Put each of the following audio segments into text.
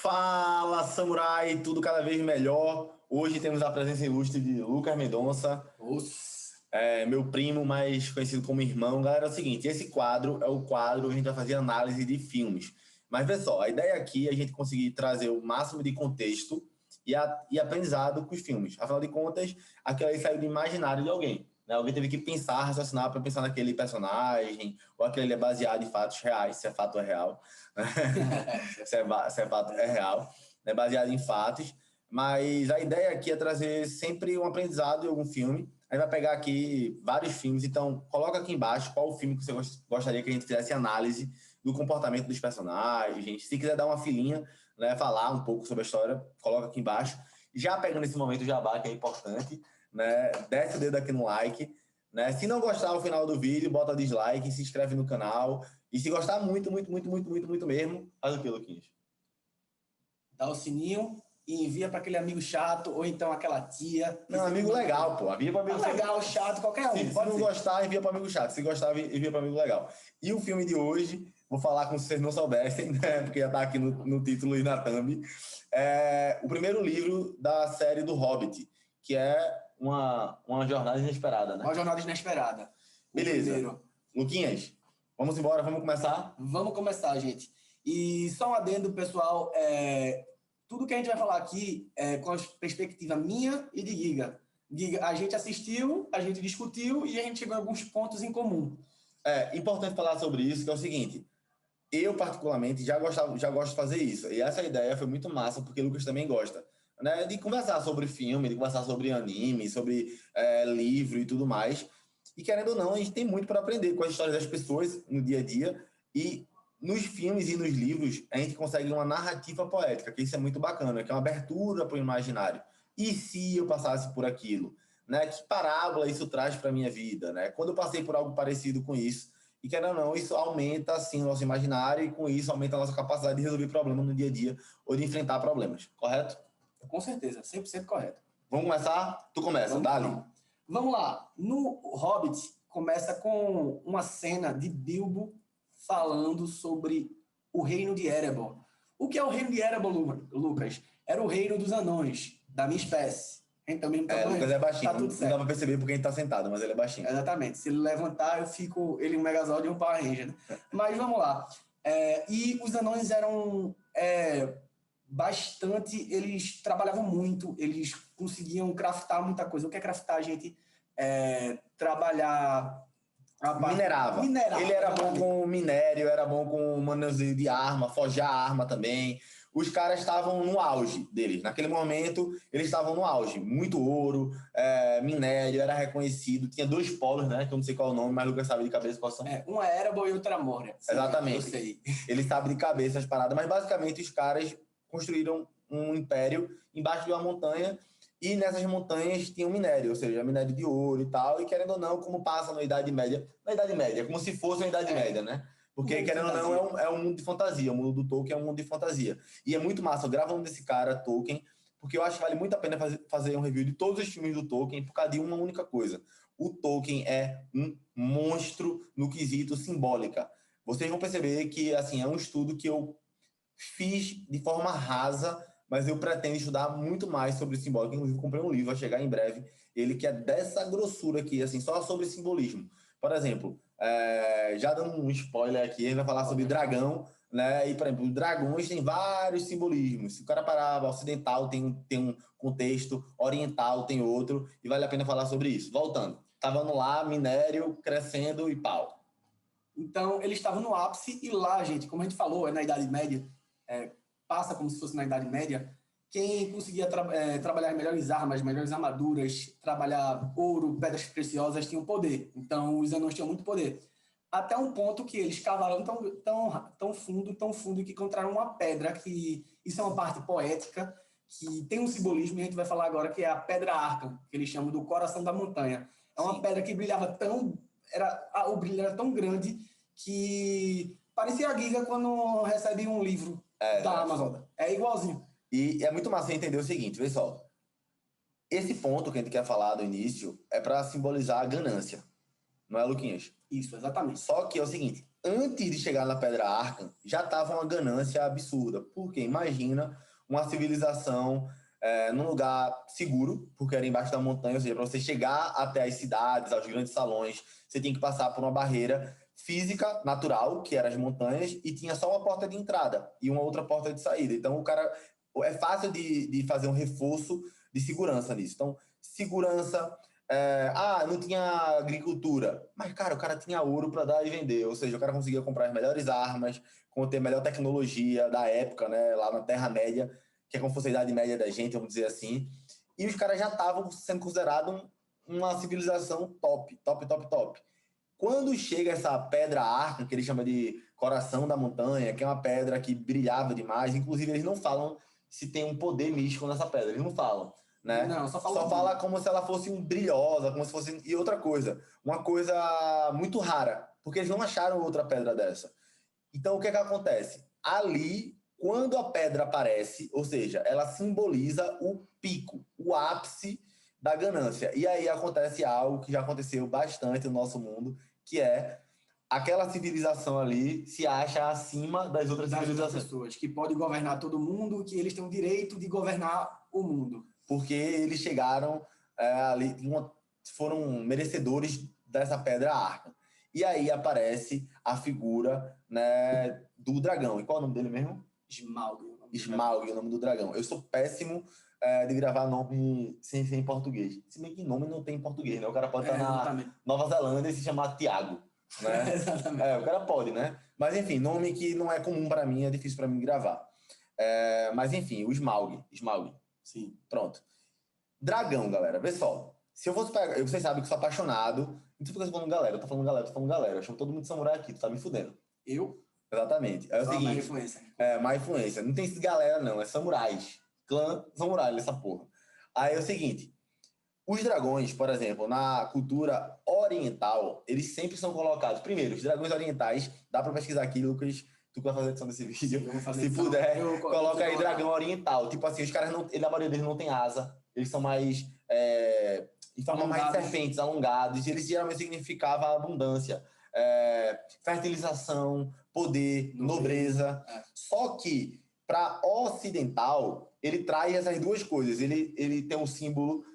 Fala, samurai, tudo cada vez melhor. Hoje temos a presença ilustre de Lucas Mendonça, meu primo, mais conhecido como irmão. Galera, é o seguinte, esse quadro é o quadro que a gente vai fazer análise de filmes. Mas vê só, a ideia aqui é a gente conseguir trazer o máximo de contexto e aprendizado com os filmes. Afinal de contas, aquilo aí saiu do imaginário de alguém. Né? Alguém teve que pensar, raciocinar para pensar naquele personagem, ou aquele é baseado em fatos reais, se é fato é real. Se é fato é real, né? Baseado em fatos. Mas a ideia aqui é trazer sempre um aprendizado em algum filme. A gente vai pegar aqui vários filmes, então coloca aqui embaixo qual o filme que você gostaria que a gente fizesse análise do comportamento dos personagens. Se quiser dar uma filinha, né, falar um pouco sobre a história, coloca aqui embaixo. Já pegando esse momento jabá, que é importante, né, desce o dedo aqui no like. Né? Se não gostar ao final do vídeo, bota dislike, se inscreve no canal. E se gostar muito mesmo, faz o que, Luquinhas? Dá o sininho e envia para aquele amigo chato, ou então aquela tia. Não, amigo legal, pô. Envia para amigo legal, chato, qualquer um. Se não gostar, envia para amigo chato. Se gostar, envia para amigo legal. E o filme de hoje, vou falar como se vocês não soubessem, né? Porque já tá aqui no título e na thumb. É o primeiro livro da série do Hobbit, que é uma jornada inesperada, né? Uma jornada inesperada. Beleza. Luquinhas, vamos embora, vamos começar? Vamos começar, gente. E só um adendo, pessoal, tudo que a gente vai falar aqui é com a perspectiva minha e de Giga. Giga, a gente assistiu, a gente discutiu e a gente chegou a alguns pontos em comum. É importante falar sobre isso, que é o seguinte, eu particularmente já gosto de fazer isso, e essa ideia foi muito massa, porque o Lucas também gosta, né, de conversar sobre filme, de conversar sobre anime, sobre livro e tudo mais, e querendo ou não, a gente tem muito para aprender com as histórias das pessoas no dia a dia, e nos filmes e nos livros a gente consegue uma narrativa poética, que isso é muito bacana, que é uma abertura para o imaginário. E se eu passasse por aquilo? Né? Que parábola isso traz para a minha vida? Né? Quando eu passei por algo parecido com isso, e querendo ou não, isso aumenta assim o nosso imaginário e com isso aumenta a nossa capacidade de resolver problemas no dia a dia ou de enfrentar problemas, correto? Com certeza, 100% correto. Vamos começar? Tu começa, Dali. Vamos lá. No Hobbit, começa com uma cena de Bilbo falando sobre o reino de Erebor. O que é o reino de Erebor, Lucas? Era o reino dos anões, da minha espécie. Então, mesmo tamanho, Lucas é baixinho, tá tudo certo. Não dá pra perceber porque a gente tá sentado, mas ele é baixinho. Exatamente. Se ele levantar, eu fico ele um Megazord e um Power Ranger. Né? Mas vamos lá. E os anões eram bastante... Eles trabalhavam muito, eles conseguiam craftar muita coisa. O que é craftar, gente? Trabalhar... Minerava. Ele era bom com minério, era bom com manuseio de arma, forjar arma também. Os caras estavam no auge deles. Naquele momento, eles estavam no auge. Muito ouro, minério, era reconhecido. Tinha dois polos, né? Que eu não sei qual é o nome, mas o Lucas sabe de cabeça qual são. Uma é Erebor e outra Moria. Exatamente. Eu sei. Ele sabe de cabeça as paradas, mas basicamente os caras construíram um império embaixo de uma montanha. E nessas montanhas tinha um minério, ou seja, minério de ouro e tal, e querendo ou não, como passa na Idade Média, como se fosse uma Idade Média, né? Porque, querendo ou não, é um mundo de fantasia, o mundo do Tolkien é um mundo de fantasia. E é muito massa, eu gravo um desse cara, Tolkien, porque eu acho que vale muito a pena fazer um review de todos os filmes do Tolkien por causa de uma única coisa. O Tolkien é um monstro no quesito simbólica. Vocês vão perceber que, assim, é um estudo que eu fiz de forma rasa, mas eu pretendo estudar muito mais sobre simbólica. Inclusive, comprei um livro, vai chegar em breve, ele que é dessa grossura aqui, assim, só sobre simbolismo. Por exemplo, já dando um spoiler aqui, a gente vai falar sobre dragão, né? E, por exemplo, os dragões têm vários simbolismos. Se o cara parar, ocidental tem um contexto, oriental tem outro, e vale a pena falar sobre isso. Voltando, estavam lá, minério crescendo e pau. Então, eles estavam no ápice, e lá, gente, como a gente falou, na Idade Média, passa como se fosse na Idade Média, quem conseguia trabalhar melhores armas, melhores armaduras, trabalhar ouro, pedras preciosas, tinham poder. Então, os anões tinham muito poder. Até um ponto que eles cavaram tão fundo, que encontraram uma pedra, que isso é uma parte poética, que tem um simbolismo, e a gente vai falar agora, que é a Pedra Arca, que eles chamam do coração da montanha. É uma pedra que brilhava o brilho era tão grande que parecia a Giga quando recebe um livro da Amazon. É igualzinho. E é muito massa entender o seguinte, vê só. Esse ponto que a gente quer falar do início é para simbolizar a ganância. Não é, Luquinhas? Isso, exatamente. Só que é o seguinte, antes de chegar na Pedra Arcan, já estava uma ganância absurda. Porque imagina uma civilização num lugar seguro, porque era embaixo da montanha, ou seja, para você chegar até as cidades, aos grandes salões, você tem que passar por uma barreira física, natural, que eram as montanhas, e tinha só uma porta de entrada e uma outra porta de saída. Então, é fácil de fazer um reforço de segurança nisso. Então, segurança... não tinha agricultura. Mas, cara, o cara tinha ouro para dar e vender. Ou seja, o cara conseguia comprar as melhores armas, ter a melhor tecnologia da época, né? Lá na Terra-média, que é como fosse a Idade Média da gente, vamos dizer assim. E os caras já estavam sendo considerados uma civilização top. Quando chega essa pedra arca, que eles chamam de coração da montanha, que é uma pedra que brilhava demais, inclusive eles não falam se tem um poder místico nessa pedra, eles não falam. Né? Não, só fala como se ela fosse brilhosa, como se fosse... E outra coisa, uma coisa muito rara, porque eles não acharam outra pedra dessa. Então, o que acontece? Ali, quando a pedra aparece, ou seja, ela simboliza o pico, o ápice da ganância. E aí acontece algo que já aconteceu bastante no nosso mundo, que é aquela civilização ali se acha acima das outras civilizações. Pessoas que podem governar todo mundo, que eles têm o direito de governar o mundo. Porque eles chegaram ali, foram merecedores dessa pedra arca. E aí aparece a figura, né, do dragão. E qual é o nome dele mesmo? Smaug. Smaug, o nome do dragão. Eu sou péssimo de gravar nome sem em português. Se bem que nome não tem em português, né? O cara pode estar na Nova Zelândia e se chamar Tiago. Né? Exatamente. O cara pode, né? Mas enfim, nome que não é comum para mim, é difícil para mim gravar. Mas enfim, o Smaug. Sim, pronto. Dragão, galera. Vê só. Se eu fosse pegar... Vocês sabem que eu sou apaixonado. Não sei porque eu tô falando galera. Eu tô falando galera. Eu chamo todo mundo de samurai aqui. Tu tá me fudendo. Eu? Exatamente. É o seguinte... Má influência. Má influência. Não tem esse galera, não. É samurais. Clã samurai, essa porra. Aí é o seguinte. Os dragões, por exemplo, na cultura oriental, eles sempre são colocados... Primeiro, os dragões orientais... Dá pra pesquisar aqui, Lucas... Tu que vai fazer a edição desse vídeo. Se puder, coloca aí dragão oriental. Tipo assim, os caras não... A maioria deles não tem asa. Eles são mais... em forma mais de serpentes, alongados. E eles geralmente significavam abundância, fertilização, poder, nobreza. Só que, para ocidental, ele traz essas duas coisas. Ele tem um símbolo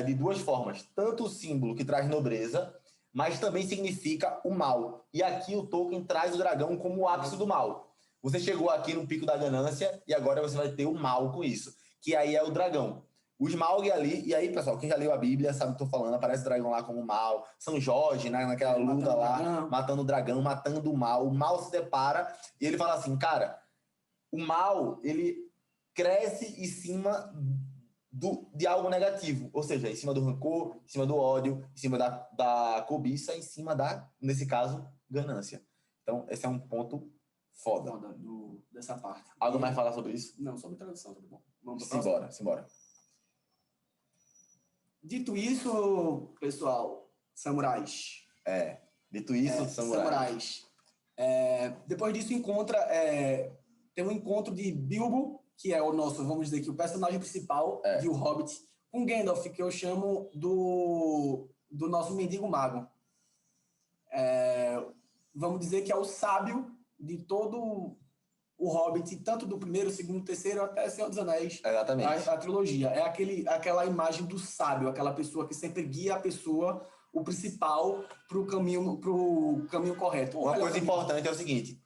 de duas formas. Tanto o símbolo que traz nobreza, mas também significa o mal. E aqui o Tolkien traz o dragão como o ápice do mal. Você chegou aqui no pico da ganância e agora você vai ter o mal com isso, que aí é o dragão. O Smaug ali, e aí, pessoal, quem já leu a Bíblia sabe o que eu tô falando, aparece o dragão lá como mal. São Jorge, né, naquela luta lá, matando o dragão, matando o mal. O mal se depara e ele fala assim, cara, o mal, ele cresce em cima de algo negativo. Ou seja, em cima do rancor, em cima do ódio, em cima da cobiça, em cima da, nesse caso, ganância. Então, esse é um ponto foda. Dessa parte. Algo mais falar sobre isso? Não, sobre tradução, tudo bom. Vamos simbora. Dito isso, pessoal, samurais. Dito isso, samurais. Depois disso, tem um encontro de Bilbo, que é o nosso, vamos dizer que o personagem principal de O Hobbit, com Gandalf, que eu chamo do nosso mendigo mago. Vamos dizer que é o sábio de todo o Hobbit, tanto do primeiro, segundo, terceiro, até Senhor dos Anéis. Exatamente. A trilogia. É aquela imagem do sábio, aquela pessoa que sempre guia a pessoa, o principal, pro caminho correto. Uma coisa importante é o seguinte,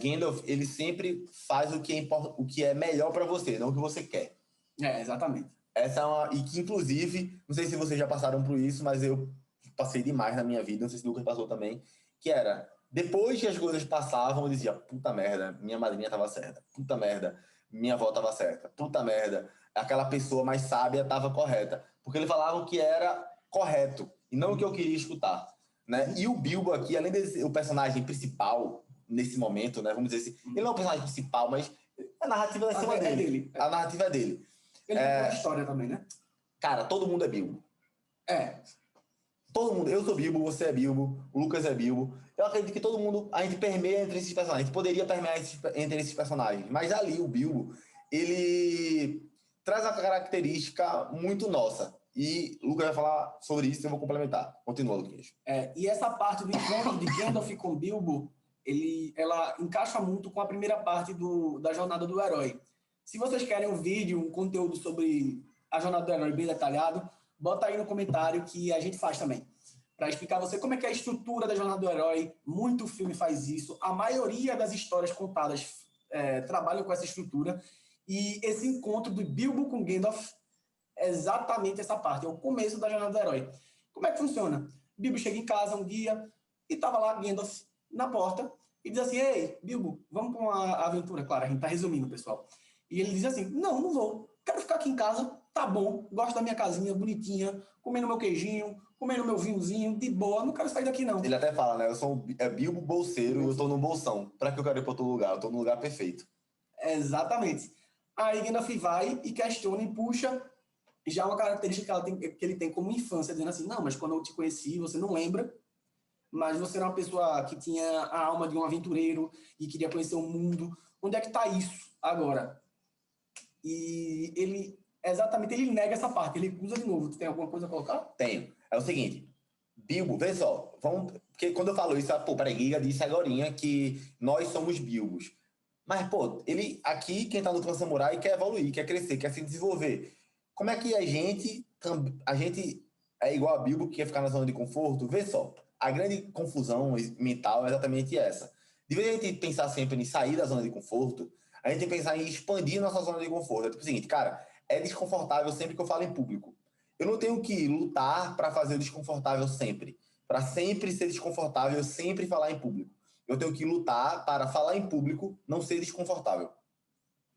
Gandalf, ele sempre faz o que é melhor para você, não o que você quer. Exatamente. Essa é e que, inclusive, não sei se vocês já passaram por isso, mas eu passei demais na minha vida, não sei se o Lucas passou também, que era... Depois que as coisas passavam, eu dizia, puta merda, minha madrinha tava certa. Puta merda, minha avó tava certa. Puta merda, aquela pessoa mais sábia tava correta. Porque ele falava o que era correto, e não o que eu queria escutar. Né? E o Bilbo aqui, além de ser o personagem principal, nesse momento, né, vamos dizer assim, ele não é o personagem principal, mas a narrativa é cima dele. A narrativa é dele. Ele tem uma história também, né? Cara, todo mundo é Bilbo. Todo mundo. Eu sou Bilbo, você é Bilbo, o Lucas é Bilbo. Eu acredito que todo mundo, a gente permeia entre esses personagens. A gente poderia permear entre esses personagens. Mas ali, o Bilbo, ele traz uma característica muito nossa. e o Lucas vai falar sobre isso e eu vou complementar. Continua, Luquinhas. E essa parte do encontro de Gandalf com Bilbo, ela encaixa muito com a primeira parte da jornada do herói. Se vocês querem um vídeo, um conteúdo sobre a jornada do herói bem detalhado, bota aí no comentário que a gente faz também. Para explicar a você como é que é a estrutura da jornada do herói. Muito filme faz isso. A maioria das histórias contadas trabalham com essa estrutura. E esse encontro do Bilbo com Gandalf é exatamente essa parte. É o começo da jornada do herói. Como é que funciona? Bilbo chega em casa um dia e estava lá Gandalf na porta e diz assim: ei, Bilbo, vamos para uma aventura. Claro, a gente está resumindo, pessoal. E ele diz assim: não vou. Quero ficar aqui em casa, tá bom. Gosto da minha casinha bonitinha, comendo meu queijinho, comendo meu vinhozinho, de boa. Não quero sair daqui, não. Ele até fala, né? Eu sou Bilbo bolseiro e eu tô no bolsão. Pra que eu quero ir para outro lugar? Eu tô no lugar perfeito. Exatamente. Aí Gandalf vai e questiona e puxa já uma característica que ele tem como infância, dizendo assim: não, mas quando eu te conheci, você não lembra, mas você era uma pessoa que tinha a alma de um aventureiro e queria conhecer o mundo. Onde é que está isso agora? E ele nega essa parte, ele usa de novo. Tu tem alguma coisa a colocar? Tenho. É o seguinte, Bilbo, vê só, porque quando eu falo isso, peraí, Giga disse agorinha que nós somos Bilbos. Mas, aqui, quem tá no Clã Samurai quer evoluir, quer crescer, quer se desenvolver. Como é que a gente é igual a Bilbo, que quer ficar na zona de conforto? Vê só, a grande confusão mental é exatamente essa. De vez em a gente pensar sempre em sair da zona de conforto, a gente tem que pensar em expandir nossa zona de conforto. É tipo o seguinte, cara, é desconfortável sempre que eu falo em público. Eu não tenho que lutar para fazer o desconfortável sempre. Para sempre ser desconfortável, sempre falar em público. Eu tenho que lutar para falar em público, não ser desconfortável.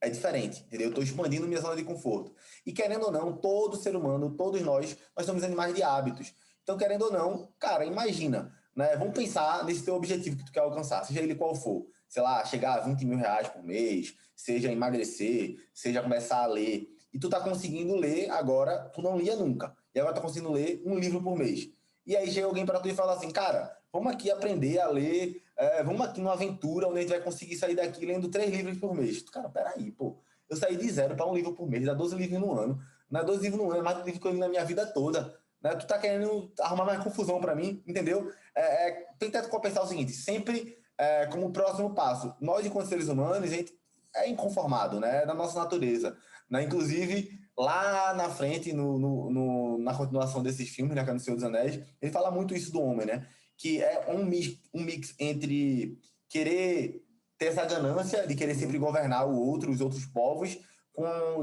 É diferente, entendeu? Eu estou expandindo minha zona de conforto. E querendo ou não, todo ser humano, todos nós somos animais de hábitos. Então, querendo ou não, cara, imagina, né? Vamos pensar nesse teu objetivo que tu quer alcançar, seja ele qual for. Sei lá, chegar a 20 mil reais por mês, seja emagrecer, seja começar a ler. E tu tá conseguindo ler agora, tu não lia nunca. E agora tá conseguindo ler um livro por mês. E aí chega alguém para tu e fala assim, cara, vamos aqui aprender a ler, vamos aqui numa aventura onde a gente vai conseguir sair daqui lendo 3 livros por mês. Cara, peraí, pô. Eu saí de 0 para 1 livro por mês, dá 12 livros no ano. Não é 12 livros no ano, é mais do livro que eu li na minha vida toda. Né? Tu tá querendo arrumar mais confusão para mim, entendeu? Tenta compensar o seguinte, sempre como próximo passo. Nós, enquanto seres humanos, a gente é inconformado, né? É da nossa natureza. Né? Inclusive, lá na frente, na continuação desses filmes, né, que é no Senhor dos Anéis, ele fala muito isso do homem, né? Que é um mix entre querer ter essa ganância de querer sempre governar os outros povos,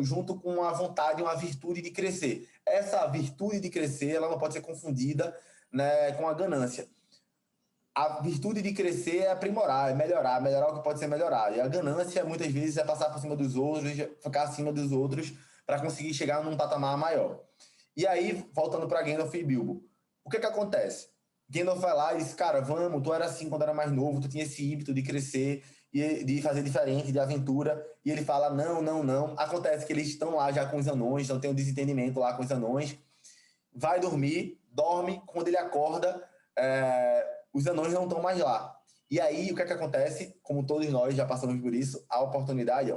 junto com a vontade, uma virtude de crescer. Essa virtude de crescer, ela não pode ser confundida, né, com a ganância. A virtude de crescer é aprimorar, é melhorar o que pode ser melhorado. E a ganância, muitas vezes, é passar por cima dos outros, ficar acima dos outros para conseguir chegar num patamar maior. E aí, voltando para Gandalf e Bilbo, o que acontece? Gandalf vai lá e diz, cara, vamos, tu era assim quando era mais novo, tu tinha esse ímpeto de crescer, e de fazer diferente, de aventura, e ele fala, não. Acontece que eles estão lá já com os anões, então tem um desentendimento lá com os anões, vai dormir, dorme, quando ele acorda, os anões não estão mais lá. E aí, o que acontece? Como todos nós já passamos por isso, a oportunidade,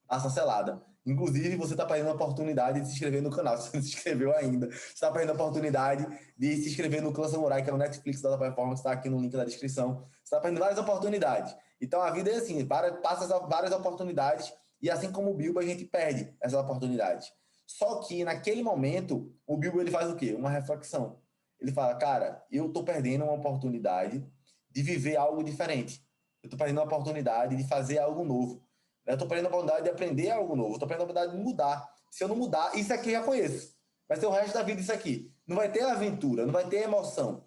passa selada. Inclusive, você está perdendo a oportunidade de se inscrever no canal, se você não se inscreveu ainda. Você está perdendo a oportunidade de se inscrever no Clã Samurai, que é o Netflix da plataforma, que está aqui no link da descrição. Você está perdendo várias oportunidades. Então, a vida é assim, passa várias oportunidades, e assim como o Bilbo, a gente perde essas oportunidades. Só que, naquele momento, o Bilbo ele faz o quê? Uma reflexão. Ele fala, cara, eu estou perdendo uma oportunidade de viver algo diferente. Eu estou perdendo a oportunidade de fazer algo novo. Eu estou perdendo a oportunidade de aprender algo novo. Eu estou perdendo a oportunidade de mudar. Se eu não mudar, isso aqui eu já conheço. Vai ser o resto da vida isso aqui. Não vai ter aventura, não vai ter emoção.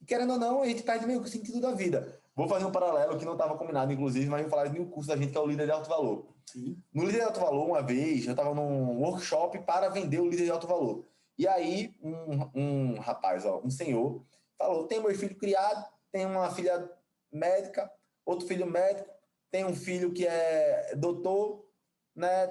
E querendo ou não, a gente perde meio que o sentido da vida. Vou fazer um paralelo que não estava combinado, inclusive, mas vou falar de um curso da gente que é o Líder de Alto Valor. Sim. No Líder de Alto Valor, uma vez, eu estava num workshop para vender o Líder de Alto Valor. E aí, um rapaz, um senhor, falou, tem meu filho criado, tem uma filha médica, outro filho médico, tem um filho que é doutor, né?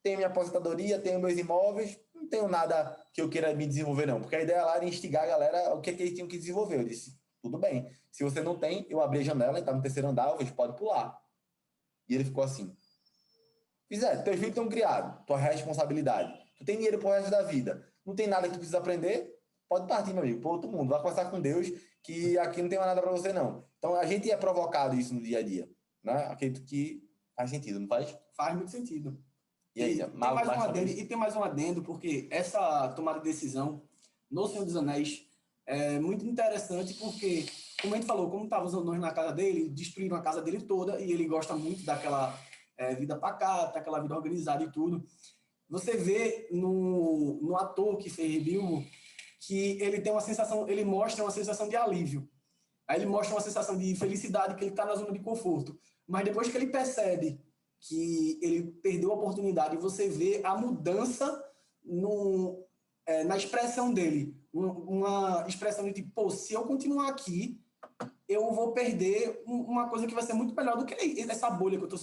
Tenho minha aposentadoria, tenho meus imóveis, não tenho nada que eu queira me desenvolver, não. Porque a ideia lá era instigar a galera o que eles tinham que desenvolver. Eu disse, tudo bem. Se você não tem, eu abri a janela, ele tá no 3º andar, vocês podem pular. E ele ficou assim. Teus filhos estão criados, tua responsabilidade. Tu tem dinheiro pro resto da vida, não tem nada que tu precisa aprender, pode partir, meu amigo, para outro mundo. Vai conversar com Deus, que aqui não tem mais nada para você, não. Então, a gente é provocado isso no dia a dia, né? Acredito que faz sentido, não faz? Faz muito sentido. E aí, tem mais um adendo, porque essa tomada de decisão no Senhor dos Anéis é muito interessante, porque, como a gente falou, como estavam os anões na casa dele, destruíram a casa dele toda, e ele gosta muito daquela vida pacata, aquela vida organizada e tudo. Você vê no ator que fez Bilbo que ele tem uma sensação, ele mostra uma sensação de alívio. Aí ele mostra uma sensação de felicidade, que ele está na zona de conforto. Mas depois que ele percebe que ele perdeu a oportunidade, você vê a mudança na expressão dele. Uma expressão de tipo, pô, se eu continuar aqui, eu vou perder uma coisa que vai ser muito melhor do que essa bolha que eu estou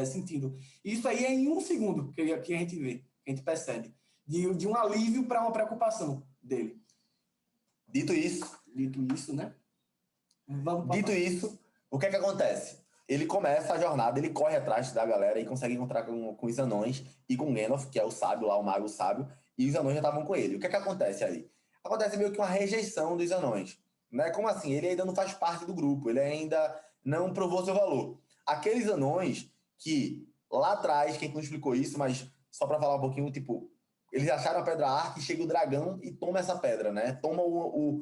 sentindo. Isso aí é em um segundo que a gente vê, que a gente percebe. De um alívio para uma preocupação dele. Dito isso, né? Dito isso, o que é que acontece? Ele começa a jornada, ele corre atrás da galera e consegue encontrar com os anões e com Gandalf, que é o sábio lá, o mago sábio, e os anões já estavam com ele. O que é que acontece aí? Acontece meio que uma rejeição dos anões. Né? Como assim? Ele ainda não faz parte do grupo, ele ainda não provou seu valor. Aqueles anões que, lá atrás, quem não explicou isso, mas só para falar um pouquinho, tipo, eles acharam a pedra arca e chega o dragão e toma essa pedra, né? Toma o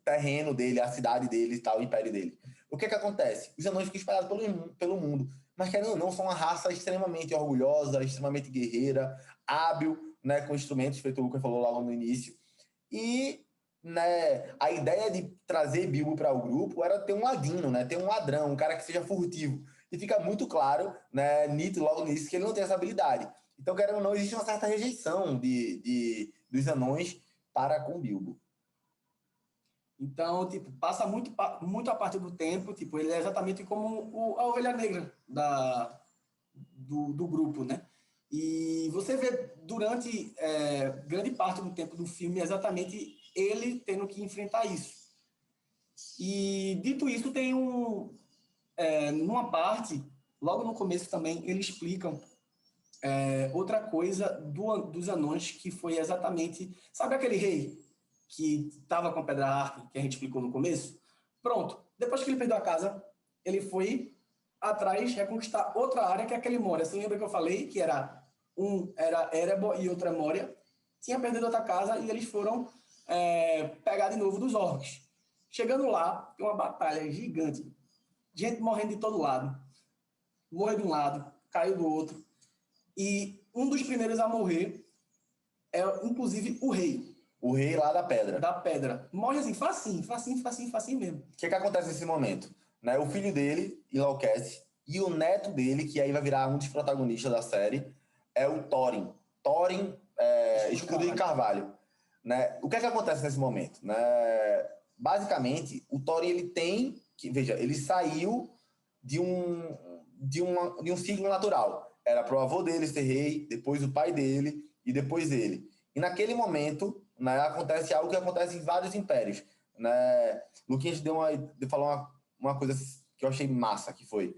terreno dele, a cidade dele e tal, o império dele. O que é que acontece? Os anões ficam espalhados pelo mundo, mas querendo ou não, são uma raça extremamente orgulhosa, extremamente guerreira, hábil, né, com instrumentos, feito o Lucas falou lá no início. E, né, a ideia de trazer Bilbo para o grupo era ter um ladino, né, ter um ladrão, um cara que seja furtivo. E fica muito claro, né, nítido logo no início, que ele não tem essa habilidade. Então, querendo ou não, existe uma certa rejeição dos anões para com Bilbo. Então, tipo, passa muito a parte do tempo, tipo, ele é exatamente como a ovelha negra do grupo, né? E você vê durante grande parte do tempo do filme exatamente ele tendo que enfrentar isso. E, dito isso, tem numa parte, logo no começo também, eles explicam outra coisa dos anões, que foi exatamente... Sabe aquele rei que estava com a Pedra Arca, que a gente explicou no começo? Pronto. Depois que ele perdeu a casa, ele foi atrás reconquistar outra área que é aquele Moria. Você lembra que eu falei que era Erebor e outra Moria? Tinha perdido outra casa e eles foram pegar de novo dos orcs. Chegando lá, tem uma batalha gigante. Gente morrendo de todo lado. Morreu de um lado, caiu do outro. E um dos primeiros a morrer é, inclusive, o rei. O rei lá da pedra. Da pedra. Morre assim, facinho mesmo. O que acontece nesse momento? Né? O filho dele enlouquece e o neto dele, que aí vai virar um dos protagonistas da série, é o Thorin. Thorin, Escudo de Carvalho. Né? O que acontece nesse momento? Né? Basicamente, o Thorin, ele saiu de um ciclo natural. Era pro avô dele ser rei, depois o pai dele e depois ele. E naquele momento, né, acontece algo que acontece em vários impérios. Né? Luquinhas falou uma coisa que eu achei massa, que foi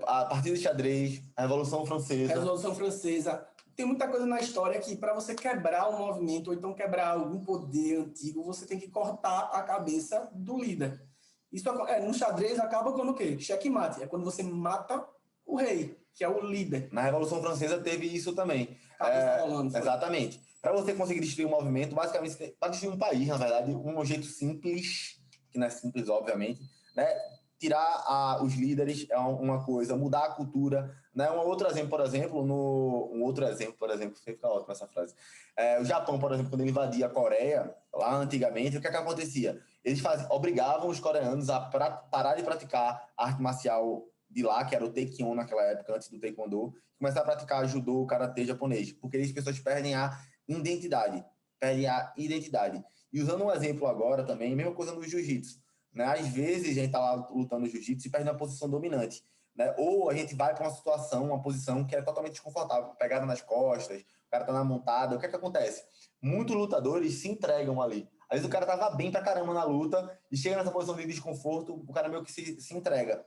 a partida de xadrez, a Revolução Francesa. A Revolução Francesa. Tem muita coisa na história que, para você quebrar um movimento ou então quebrar algum poder antigo, você tem que cortar a cabeça do líder. Isso no xadrez acaba quando o quê? Checkmate. É quando você mata o rei, que é o líder. Na Revolução Francesa teve isso também. Rolando, exatamente. Para você conseguir destruir um movimento, basicamente, para destruir um país, na verdade, um jeito simples, que não é simples, obviamente, né? Tirar os líderes é uma coisa, mudar a cultura. Né? Um outro exemplo, por exemplo, fica ótima essa frase. O Japão, por exemplo, quando ele invadia a Coreia, lá antigamente, o que acontecia? Eles obrigavam os coreanos a parar de praticar a arte marcial de lá, que era o Taekwondo naquela época, antes do Taekwondo, e começar a praticar judô, karatê japonês, porque as pessoas perdem a identidade. E usando um exemplo agora também, mesma coisa no jiu-jitsu. Né? Às vezes a gente está lá lutando no jiu-jitsu e perde na posição dominante. Né? Ou a gente vai para uma posição que é totalmente desconfortável, pegada nas costas, o cara está na montada. O que acontece? Muitos lutadores se entregam ali. Às vezes o cara estava bem pra caramba na luta e chega nessa posição de desconforto, o cara meio que se entrega.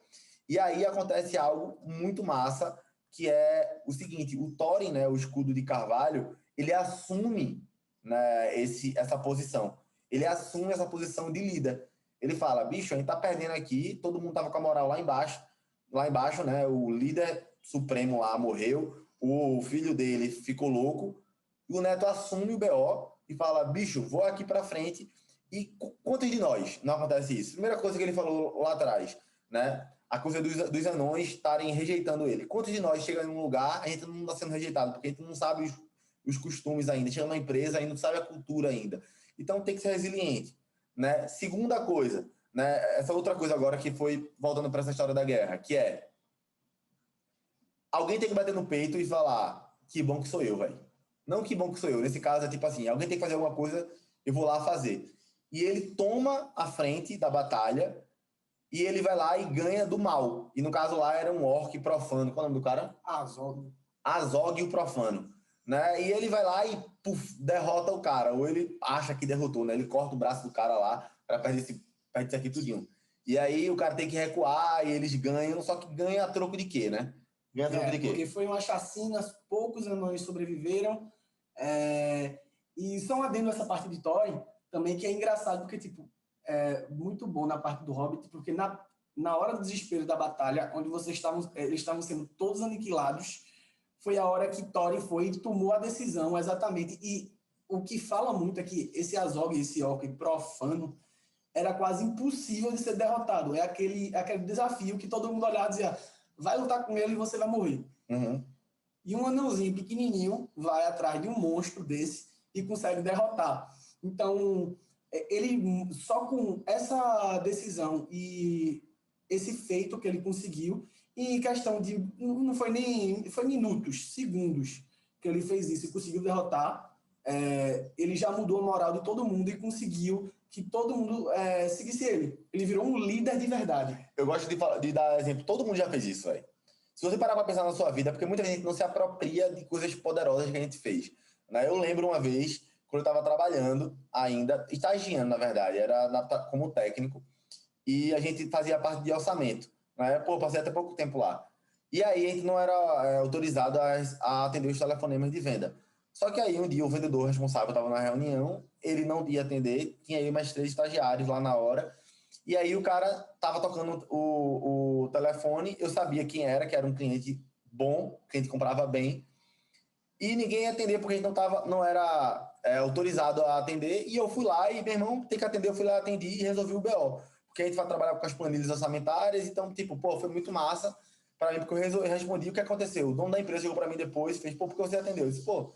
E aí acontece algo muito massa, que é o seguinte, o Thorin, né, o escudo de Carvalho, ele assume, né, essa posição. Ele assume essa posição de líder. Ele fala, bicho, a gente tá perdendo aqui, todo mundo tava com a moral lá embaixo, né, o líder supremo lá morreu, o filho dele ficou louco, e o Neto assume o BO e fala, bicho, vou aqui pra frente. E quantos de nós não acontece isso? Primeira coisa que ele falou lá atrás, né? A coisa dos anões estarem rejeitando ele. Quantos de nós chega em um lugar, a gente não está sendo rejeitado, porque a gente não sabe os costumes ainda, chega numa empresa, ainda não sabe a cultura ainda. Então tem que ser resiliente, né? Segunda coisa, né? Essa outra coisa agora que foi voltando para essa história da guerra, que é alguém tem que bater no peito e falar que bom que sou eu, velho. Não que bom que sou eu. Nesse caso é tipo assim, alguém tem que fazer alguma coisa, eu vou lá fazer. E ele toma a frente da batalha e ele vai lá e ganha do mal. E no caso lá era um orc profano. Qual é o nome do cara? Azog. Azog o profano. Né? E ele vai lá e derrota o cara. Ou ele acha que derrotou, né? Ele corta o braço do cara lá para perder isso aqui tudinho. E aí o cara tem que recuar e eles ganham, só que ganha a troco de quê, né? Ganha a troco de quê? Porque foi uma chacina, poucos anões sobreviveram. E só um adendo essa parte de Thorin, também que é engraçado, porque, tipo, é muito bom na parte do Hobbit, porque na hora do desespero da batalha, onde eles estavam sendo todos aniquilados, foi a hora que Thorin foi e tomou a decisão, exatamente. E o que fala muito é que esse Azog, esse orc profano, era quase impossível de ser derrotado. É aquele desafio que todo mundo olhava e dizia, vai lutar com ele e você vai morrer. Uhum. E um anãozinho pequenininho vai atrás de um monstro desse e consegue derrotar. Então, ele só com essa decisão e esse feito que ele conseguiu, em questão de, não foi nem, foi minutos, segundos que ele fez isso e conseguiu derrotar, ele já mudou a moral de todo mundo e conseguiu que todo mundo seguisse ele. Ele virou um líder de verdade. Eu gosto de dar exemplo, todo mundo já fez isso, velho. Se você parar pra pensar na sua vida, porque muita gente não se apropria de coisas poderosas que a gente fez. Né? Eu lembro uma vez, quando eu estava trabalhando ainda, estagiando, na verdade, como técnico, e a gente fazia parte de orçamento. Né? Pô, passei até pouco tempo lá. E aí a gente não era autorizado a atender os telefonemas de venda. Só que aí um dia o vendedor responsável estava na reunião, ele não ia atender, tinha aí mais 3 estagiários lá na hora, e aí o cara tava tocando o telefone, eu sabia quem era, que era um cliente bom, cliente que comprava bem, e ninguém ia atender porque a gente não era autorizado a atender, e eu fui lá e, meu irmão, tem que atender, eu fui lá, atendi e resolvi o BO. Porque a gente vai trabalhar com as planilhas orçamentárias, então, tipo, pô, foi muito massa para mim, porque eu respondi o que aconteceu. O dono da empresa chegou para mim depois, fez, pô, porque você atendeu? Eu disse, pô,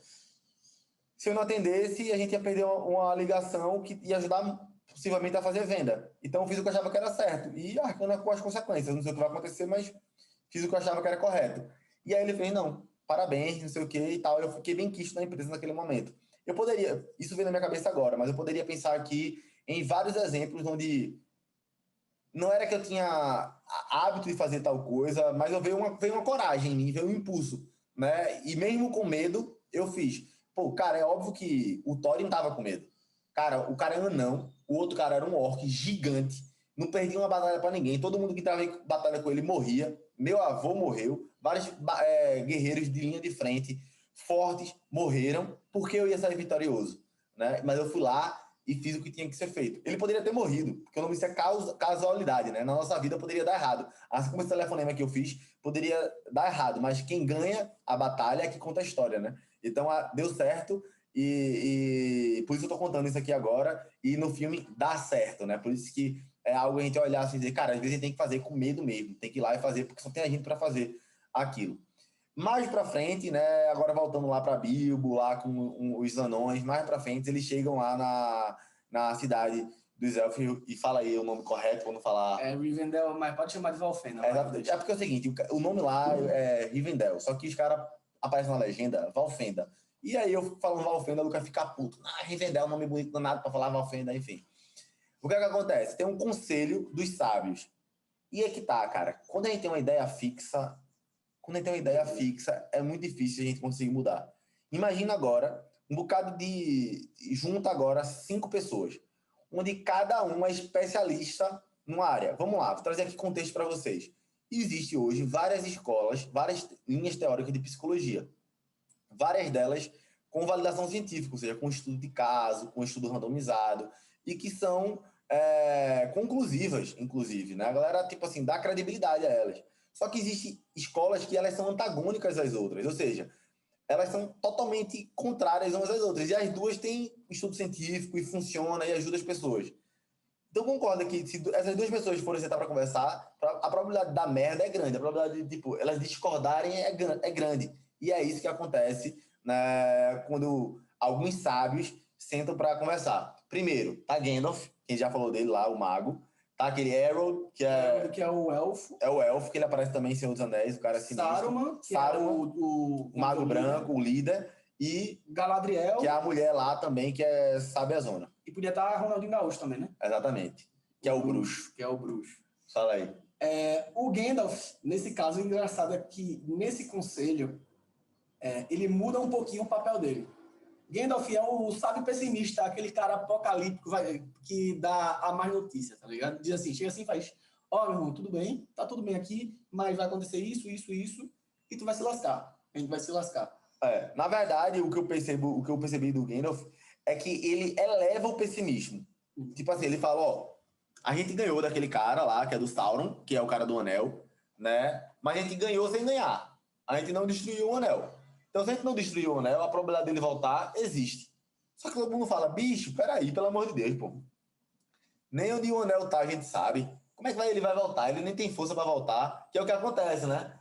se eu não atendesse, a gente ia perder uma ligação que ia ajudar possivelmente a fazer venda. Então eu fiz o que eu achava que era certo. E arcando com as consequências. Não sei o que vai acontecer, mas fiz o que eu achava que era correto. E aí ele fez, não, parabéns, não sei o que e tal. Eu fiquei bem quisto na empresa naquele momento. Eu poderia, isso veio na minha cabeça agora, mas eu poderia pensar aqui em vários exemplos onde não era que eu tinha hábito de fazer tal coisa, mas veio uma coragem em mim, veio um impulso, né? E mesmo com medo, eu fiz. Pô, cara, é óbvio que o Thorin tava com medo. Cara, o cara é um anão, o outro cara era um orc gigante, não perdia uma batalha para ninguém, todo mundo que tava em batalha com ele morria, meu avô morreu, vários guerreiros de linha de frente, fortes, morreram, porque eu ia sair vitorioso, né? Mas eu fui lá e fiz o que tinha que ser feito. Ele poderia ter morrido, porque o nome disso é casualidade, né? Na nossa vida poderia dar errado. Assim como esse telefonema que eu fiz, poderia dar errado, mas quem ganha a batalha é que conta a história, né? Então, deu certo e por isso eu tô contando isso aqui agora e no filme dá certo, né? Por isso que é algo a gente olhar assim e dizer, cara, às vezes a gente tem que fazer com medo mesmo, tem que ir lá e fazer porque só tem a gente para fazer aquilo. Mais pra frente, né, agora voltando lá pra Bilbo, lá com os anões, mais pra frente eles chegam lá na cidade dos elfos e fala aí o nome correto, vamos falar... Rivendell, mas pode chamar de Valfenda. É porque é o seguinte, o nome lá é Rivendell, só que os caras aparecem na legenda Valfenda. E aí eu falando Valfenda, o Lucas fica puto. Rivendell é um nome bonito, nada pra falar Valfenda, enfim. O que é que acontece? Tem um conselho dos sábios. E é que tá, cara, quando a gente tem uma ideia fixa, é muito difícil a gente conseguir mudar. Imagina agora, um bocado junta agora 5 pessoas, onde cada um é especialista numa área. Vamos lá, vou trazer aqui contexto para vocês. Existe hoje várias escolas, várias linhas teóricas de psicologia. Várias delas com validação científica, ou seja, com estudo de caso, com estudo randomizado, e que são conclusivas, inclusive, né? A galera, tipo assim, dá credibilidade a elas. Só que existem escolas que elas são antagônicas às outras, ou seja, elas são totalmente contrárias umas às outras, e as duas têm estudo científico e funciona e ajuda as pessoas. Então concorda que se essas duas pessoas forem sentar para conversar, a probabilidade da merda é grande, a probabilidade de, tipo, elas discordarem é grande. E é isso que acontece, né, quando alguns sábios sentam para conversar. Primeiro, tá Gandalf, quem já falou dele lá, o mago. Tá aquele Harold, que é o elfo. É o elfo, que ele aparece também em Senhor dos Anéis, o cara sinistro. Saruman, que Saruman, é o mago branco, o líder. E Galadriel, que é a mulher lá também, que é Sabiazona. E podia estar Ronaldinho Gaúcho também, né? Exatamente. Que é o bruxo. Que é o bruxo. Fala aí. O Gandalf, nesse caso, o engraçado é que nesse conselho, ele muda um pouquinho o papel dele. Gandalf é o sábio pessimista, aquele cara apocalíptico que dá a mais notícia, tá ligado? Diz assim, chega assim e faz: ó, meu irmão, tudo bem, tá tudo bem aqui, mas vai acontecer isso, e tu vai se lascar. A gente vai se lascar. Na verdade, o que eu percebi do Gandalf é que ele eleva o pessimismo. Tipo assim, ele fala, ó, a gente ganhou daquele cara lá, que é do Sauron, que é o cara do anel, né? Mas a gente ganhou sem ganhar. A gente não destruiu o anel. Então, se a gente não destruiu o anel, a probabilidade dele voltar existe. Só que todo mundo fala, bicho, peraí, pelo amor de Deus, pô. Nem onde o anel tá, a gente sabe. Como é que ele vai voltar? Ele nem tem força para voltar, que é o que acontece, né?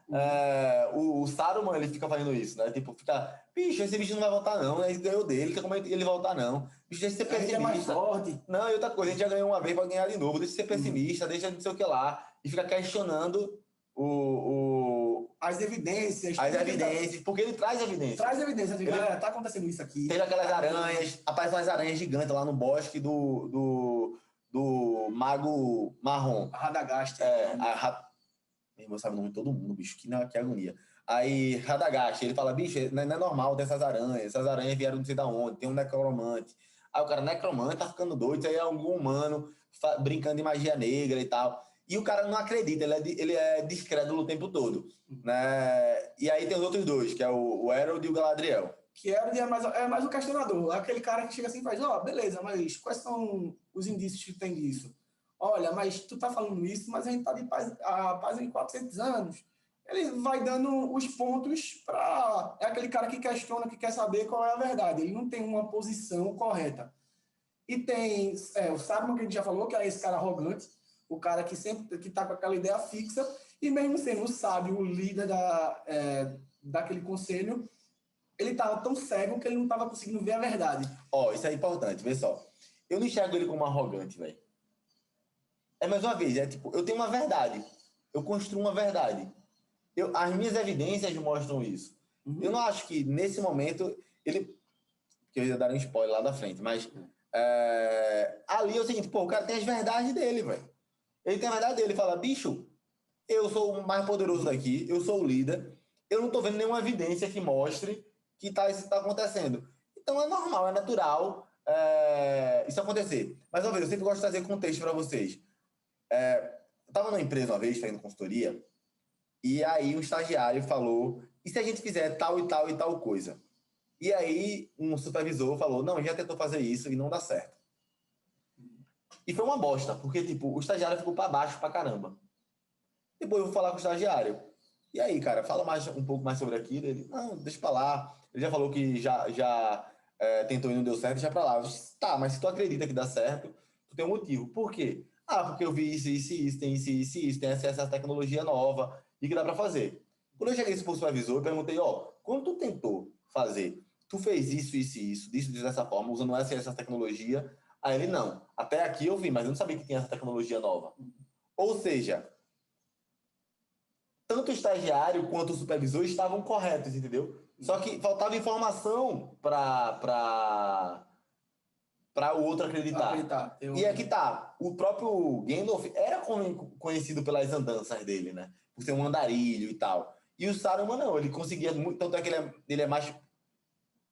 O Saruman, ele fica fazendo isso, né? Tipo, fica, bicho, esse bicho não vai voltar não, né? Ele ganhou dele, como é que ele voltar não? Bicho, deixa de ser pessimista. É mais forte. Não, e outra coisa, a gente já ganhou uma vez para ganhar de novo, deixa de ser pessimista, deixa de não sei o que lá. E fica questionando as evidências. As evidências, porque ele traz evidências. Traz evidências, galera, tá acontecendo isso aqui. Teve aquelas aranhas, aparecem umas aranhas gigantes lá no bosque do Mago Marrom. Radagast. Meu irmão sabe o nome de todo mundo, bicho, que agonia. Aí, Radagast, ele fala, bicho, não é normal ter essas aranhas vieram não sei da onde, tem um necromante. Aí o cara, necromante, tá ficando doido, isso aí é algum humano brincando de magia negra e tal. E o cara não acredita, ele é descrédulo o tempo todo. Né? E aí tem os outros dois, que é o Harold e o Galadriel. Que Harold é mais um questionador, aquele cara que chega assim e faz, beleza, mas quais são os indícios que tem disso? Olha, mas tu tá falando isso, mas a gente tá de paz em 400 anos. Ele vai dando os pontos para... É aquele cara que questiona, que quer saber qual é a verdade. Ele não tem uma posição correta. E tem o Saruman, que a gente já falou, que é esse cara arrogante, o cara que sempre tá com aquela ideia fixa, e mesmo sendo o sábio, o líder daquele conselho, ele estava tão cego que ele não estava conseguindo ver a verdade. Isso é importante, vê só. Eu não enxergo ele como arrogante, velho. Mais uma vez, tipo, eu tenho uma verdade. Eu construo uma verdade. As minhas evidências mostram isso. Uhum. Eu não acho que, nesse momento, que eu ia dar um spoiler lá da frente, mas ali é o seguinte, o cara tem as verdades dele, velho. Ele tem a verdade dele, ele fala, bicho, eu sou o mais poderoso daqui, eu sou o líder, eu não tô vendo nenhuma evidência que mostre que isso tá acontecendo. Então é normal, é natural isso acontecer. Mas, eu sempre gosto de trazer contexto para vocês. Eu tava numa empresa uma vez, fazendo consultoria, e aí um estagiário falou, e se a gente fizer tal e tal e tal coisa? E aí um supervisor falou, não, já tentou fazer isso e não dá certo. E foi uma bosta, porque, tipo, o estagiário ficou para baixo pra caramba. Depois eu vou falar com o estagiário. E aí, cara, fala um pouco mais sobre aquilo. Ele, não, deixa pra lá. Ele já falou que já tentou e não deu certo, deixa pra lá. Eu disse, tá, mas se tu acredita que dá certo, tu tem um motivo. Por quê? Porque eu vi isso, tem isso, tem essa tecnologia nova e que dá pra fazer. Quando eu cheguei pro supervisor, eu perguntei, quando tu tentou fazer, tu fez isso, dessa forma, usando essa tecnologia? Aí ele, não. Até aqui eu vi, mas eu não sabia que tinha essa tecnologia nova. Ou seja, tanto o estagiário quanto o supervisor estavam corretos, entendeu? Só que faltava informação para o outro acreditar. E aqui tá, o próprio Gandalf era conhecido pelas andanças dele, né? Por ser um andarilho e tal. E o Saruman não, ele conseguia muito, tanto é que ele é mais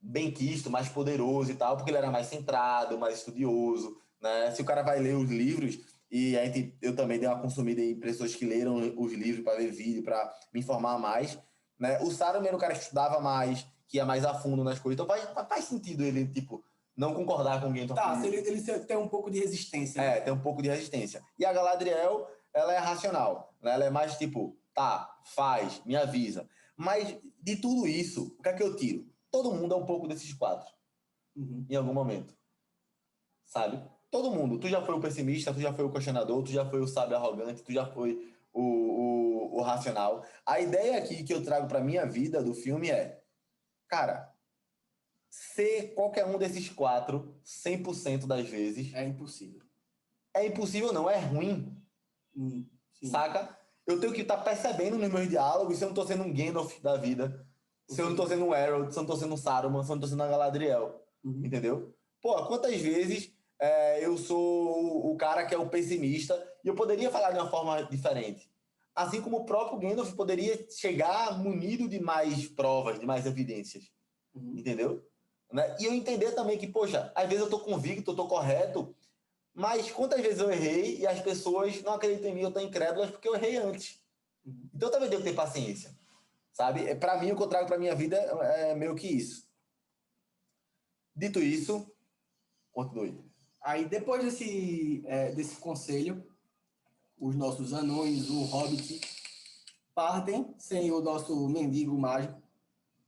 benquisto, mais poderoso e tal, porque ele era mais centrado, mais estudioso, né? Se o cara vai ler os livros, E eu também dei uma consumida em pessoas que leram os livros para ver vídeo, para me informar mais, né? O Saruman era um cara que estudava mais, que ia mais a fundo nas coisas. Então faz sentido ele, tipo, não concordar com o Gandalf. Tá, se ele tem um pouco de resistência. Tem um pouco de resistência. E a Galadriel, ela é racional, né? Ela é mais tipo, tá, faz, me avisa. Mas de tudo isso, o que é que eu tiro? Todo mundo é um pouco desses 4. Em algum momento. Sabe? Todo mundo. Tu já foi o pessimista, tu já foi o questionador, tu já foi o sábio arrogante, tu já foi o racional. A ideia aqui que eu trago pra minha vida do filme é, cara, ser qualquer um desses 4 100% das vezes... É impossível. É impossível não, é ruim. Saca? Eu tenho que estar percebendo nos meus diálogos se eu não tô sendo um Gandalf da vida, se eu não tô sendo um Harold, se eu não tô sendo um Saruman, se eu não tô sendo uma Galadriel. Entendeu? Pô, quantas vezes eu sou o cara que é o pessimista e eu poderia falar de uma forma diferente. Assim como o próprio Gandalf poderia chegar munido de mais provas, de mais evidências. Entendeu? Né? E eu entender também que, poxa, às vezes eu tô convicto, eu tô correto, mas quantas vezes eu errei e as pessoas não acreditam em mim, eu tô incrédulas porque eu errei antes. Então eu também tenho que ter paciência. Sabe? Pra mim, o que eu trago pra minha vida é meio que isso. Dito isso, continue. Aí, depois desse conselho, os nossos anões, o Hobbit, partem sem o nosso mendigo mágico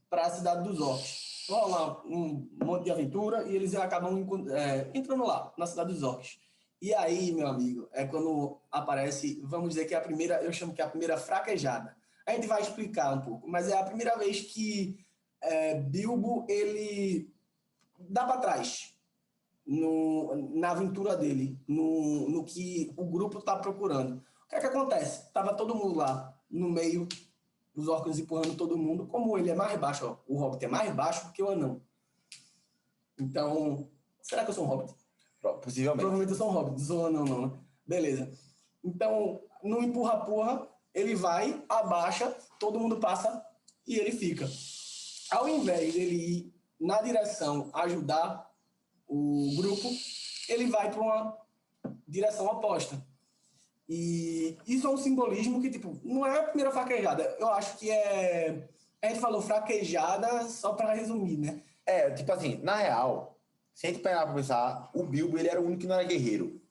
para a cidade dos orcs. Rola um monte de aventura e eles acabam entrando lá, na cidade dos orcs. E aí, meu amigo, é quando aparece, vamos dizer que eu chamo que é a primeira fraquejada. A gente vai explicar um pouco, mas é a primeira vez que Bilbo, ele dá para trás na aventura dele, no que o grupo está procurando. O que é que acontece? Tava todo mundo lá no meio, os orcs empurrando todo mundo. Como ele é mais baixo, ó, o Hobbit é mais baixo do que o anão. Então, será que eu sou um Hobbit? Possivelmente. Provavelmente eu sou um Hobbit, não sou um anão não, né? Beleza. Então, no empurra-purra, ele vai, abaixa, todo mundo passa e ele fica. Ao invés dele ir na direção ajudar o grupo, ele vai para uma direção oposta. E isso é um simbolismo que, tipo, não é a primeira fraquejada. Eu acho que a gente falou fraquejada só para resumir, né? Tipo assim, na real, se a gente pegar pra pensar, o Bilbo, ele era o único que não era guerreiro.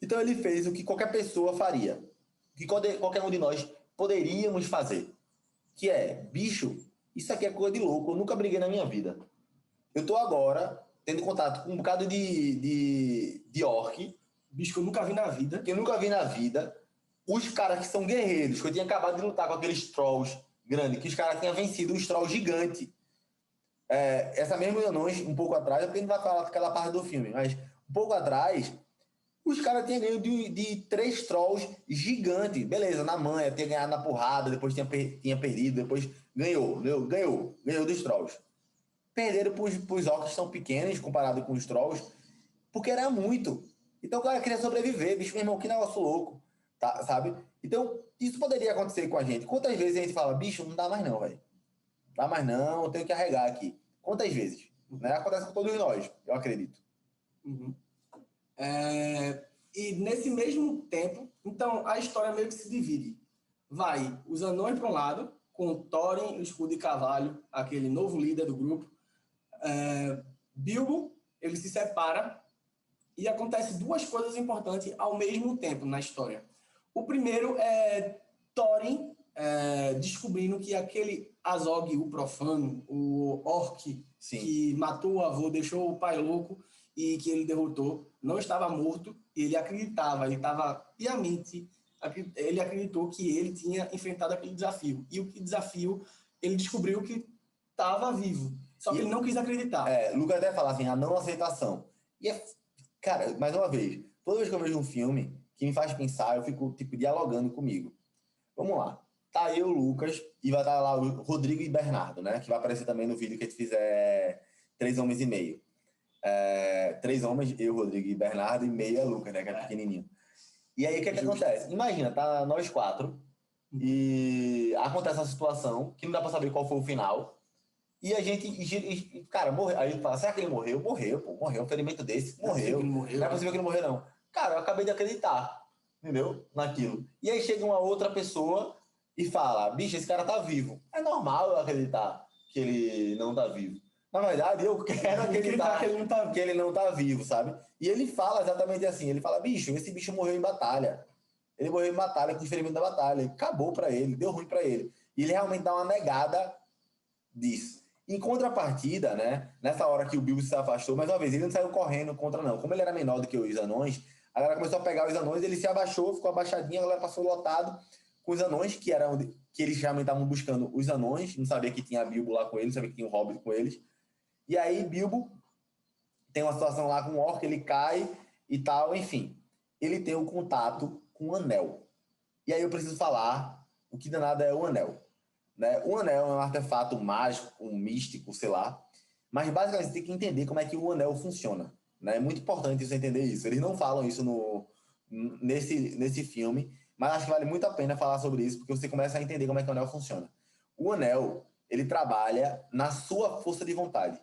Então ele fez o que qualquer pessoa faria. O que qualquer um de nós poderíamos fazer. Que é, bicho, isso aqui é coisa de louco, eu nunca briguei na minha vida. Eu tô agora tendo contato com um bocado de orc. Bicho que eu nunca vi na vida. Que eu nunca vi na vida. Os caras que são guerreiros, que eu tinha acabado de lutar com aqueles trolls grandes, que os caras tinham vencido uns trolls gigantes. Essa mesma anões, um pouco atrás, porque a gente vai falar daquela parte do filme, mas um pouco atrás, os caras tinham ganho de 3 trolls gigantes. Beleza, na manha, tinha ganhado na porrada, depois tinha perdido, depois ganhou dos trolls. Perderam pros orcs que são pequenos comparado com os trolls, porque era muito. Então o cara queria sobreviver, bicho, meu irmão, que negócio louco, tá, sabe? Então, isso poderia acontecer com a gente. Quantas vezes a gente fala, bicho, não dá mais não, velho. Dá mais não, eu tenho que arregar aqui. Quantas vezes? Né? Acontece com todos nós, eu acredito. E nesse mesmo tempo, então, a história meio que se divide. Vai os anões para um lado, com Thorin, o escudo de cavalo, aquele novo líder do grupo. Bilbo, ele se separa e acontece 2 coisas importantes ao mesmo tempo na história. O primeiro é Thorin descobrindo que aquele Azog, o profano, o orc, Sim, que matou o avô, deixou o pai louco e que ele derrotou, não estava morto. Ele acreditava, ele estava piamente, ele acreditou que ele tinha enfrentado aquele desafio. E o desafio, ele descobriu que estava vivo. Só que ele não quis acreditar. Lucas até fala assim, a não aceitação. E cara, mais uma vez, toda vez que eu vejo um filme que me faz pensar, eu fico, tipo, dialogando comigo. Vamos lá. Tá eu, Lucas, e vai estar lá o Rodrigo e Bernardo, né? Que vai aparecer também no vídeo que a gente fizer 3 homens e meio. 3 homens, eu, Rodrigo e Bernardo, e meio é Lucas, né? Que é pequenininho. E aí, o que acontece? Imagina, tá nós 4, e acontece uma situação que não dá pra saber qual foi o final. E a gente, cara, morreu. Aí a gente fala, será que ele morreu? Morreu, pô, morreu. Um ferimento desse, morreu. Não é possível que ele morreu, não. cara, eu acabei de acreditar, entendeu? Naquilo. E aí chega uma outra pessoa e fala, bicho, esse cara tá vivo. É normal eu acreditar que ele não tá vivo. Na verdade, eu quero acreditar que ele não tá vivo, sabe? E ele fala exatamente assim, ele fala, bicho, esse bicho morreu em batalha. Ele morreu em batalha, com o ferimento da batalha. Acabou pra ele, deu ruim pra ele. E ele realmente dá uma negada disso. Em contrapartida, né, nessa hora que o Bilbo se afastou, mais uma vez, ele não saiu correndo contra, não. Como ele era menor do que os anões, a galera começou a pegar os anões, ele se abaixou, ficou abaixadinho, a galera passou lotado com os anões, que eles realmente estavam buscando os anões, não sabia que tinha Bilbo lá com eles, não sabia que tinha o Hobbit com eles. E aí Bilbo tem uma situação lá com o orc, ele cai e tal, enfim. Ele tem o contato com o anel. E aí eu preciso falar o que danado é o anel. Né? O anel é um artefato mágico, um místico, sei lá. Mas basicamente você tem que entender como é que o anel funciona. Né? É muito importante você entender isso. Eles não falam isso nesse filme, mas acho que vale muito a pena falar sobre isso, porque você começa a entender como é que o anel funciona. O anel, ele trabalha na sua força de vontade.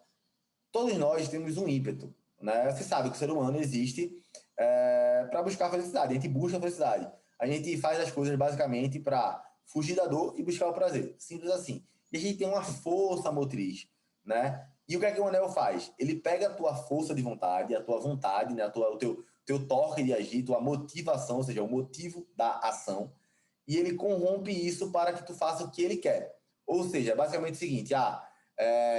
Todos nós temos um ímpeto. Né? Você sabe que o ser humano existe para buscar a felicidade. A gente busca a felicidade. A gente faz as coisas basicamente para fugir da dor e buscar o prazer. Simples assim. E a gente tem uma força motriz, né? E o que é que o anel faz? Ele pega a tua força de vontade, a tua vontade, né? O teu torque de agir, tua motivação, ou seja, o motivo da ação, e ele corrompe isso para que tu faça o que ele quer. Ou seja, é basicamente o seguinte,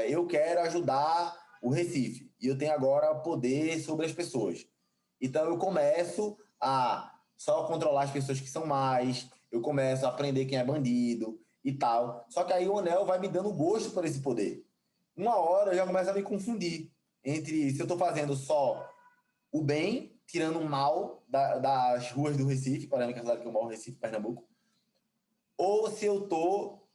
eu quero ajudar o Recife, e eu tenho agora poder sobre as pessoas. Então eu começo a só controlar as pessoas que são mais, eu começo a aprender quem é bandido e tal. Só que aí o anel vai me dando gosto por esse poder. Uma hora eu já começo a me confundir entre se eu estou fazendo só o bem, tirando o mal das ruas do Recife, para mim, que é a cidade que eu moro, Recife, Pernambuco, ou se eu estou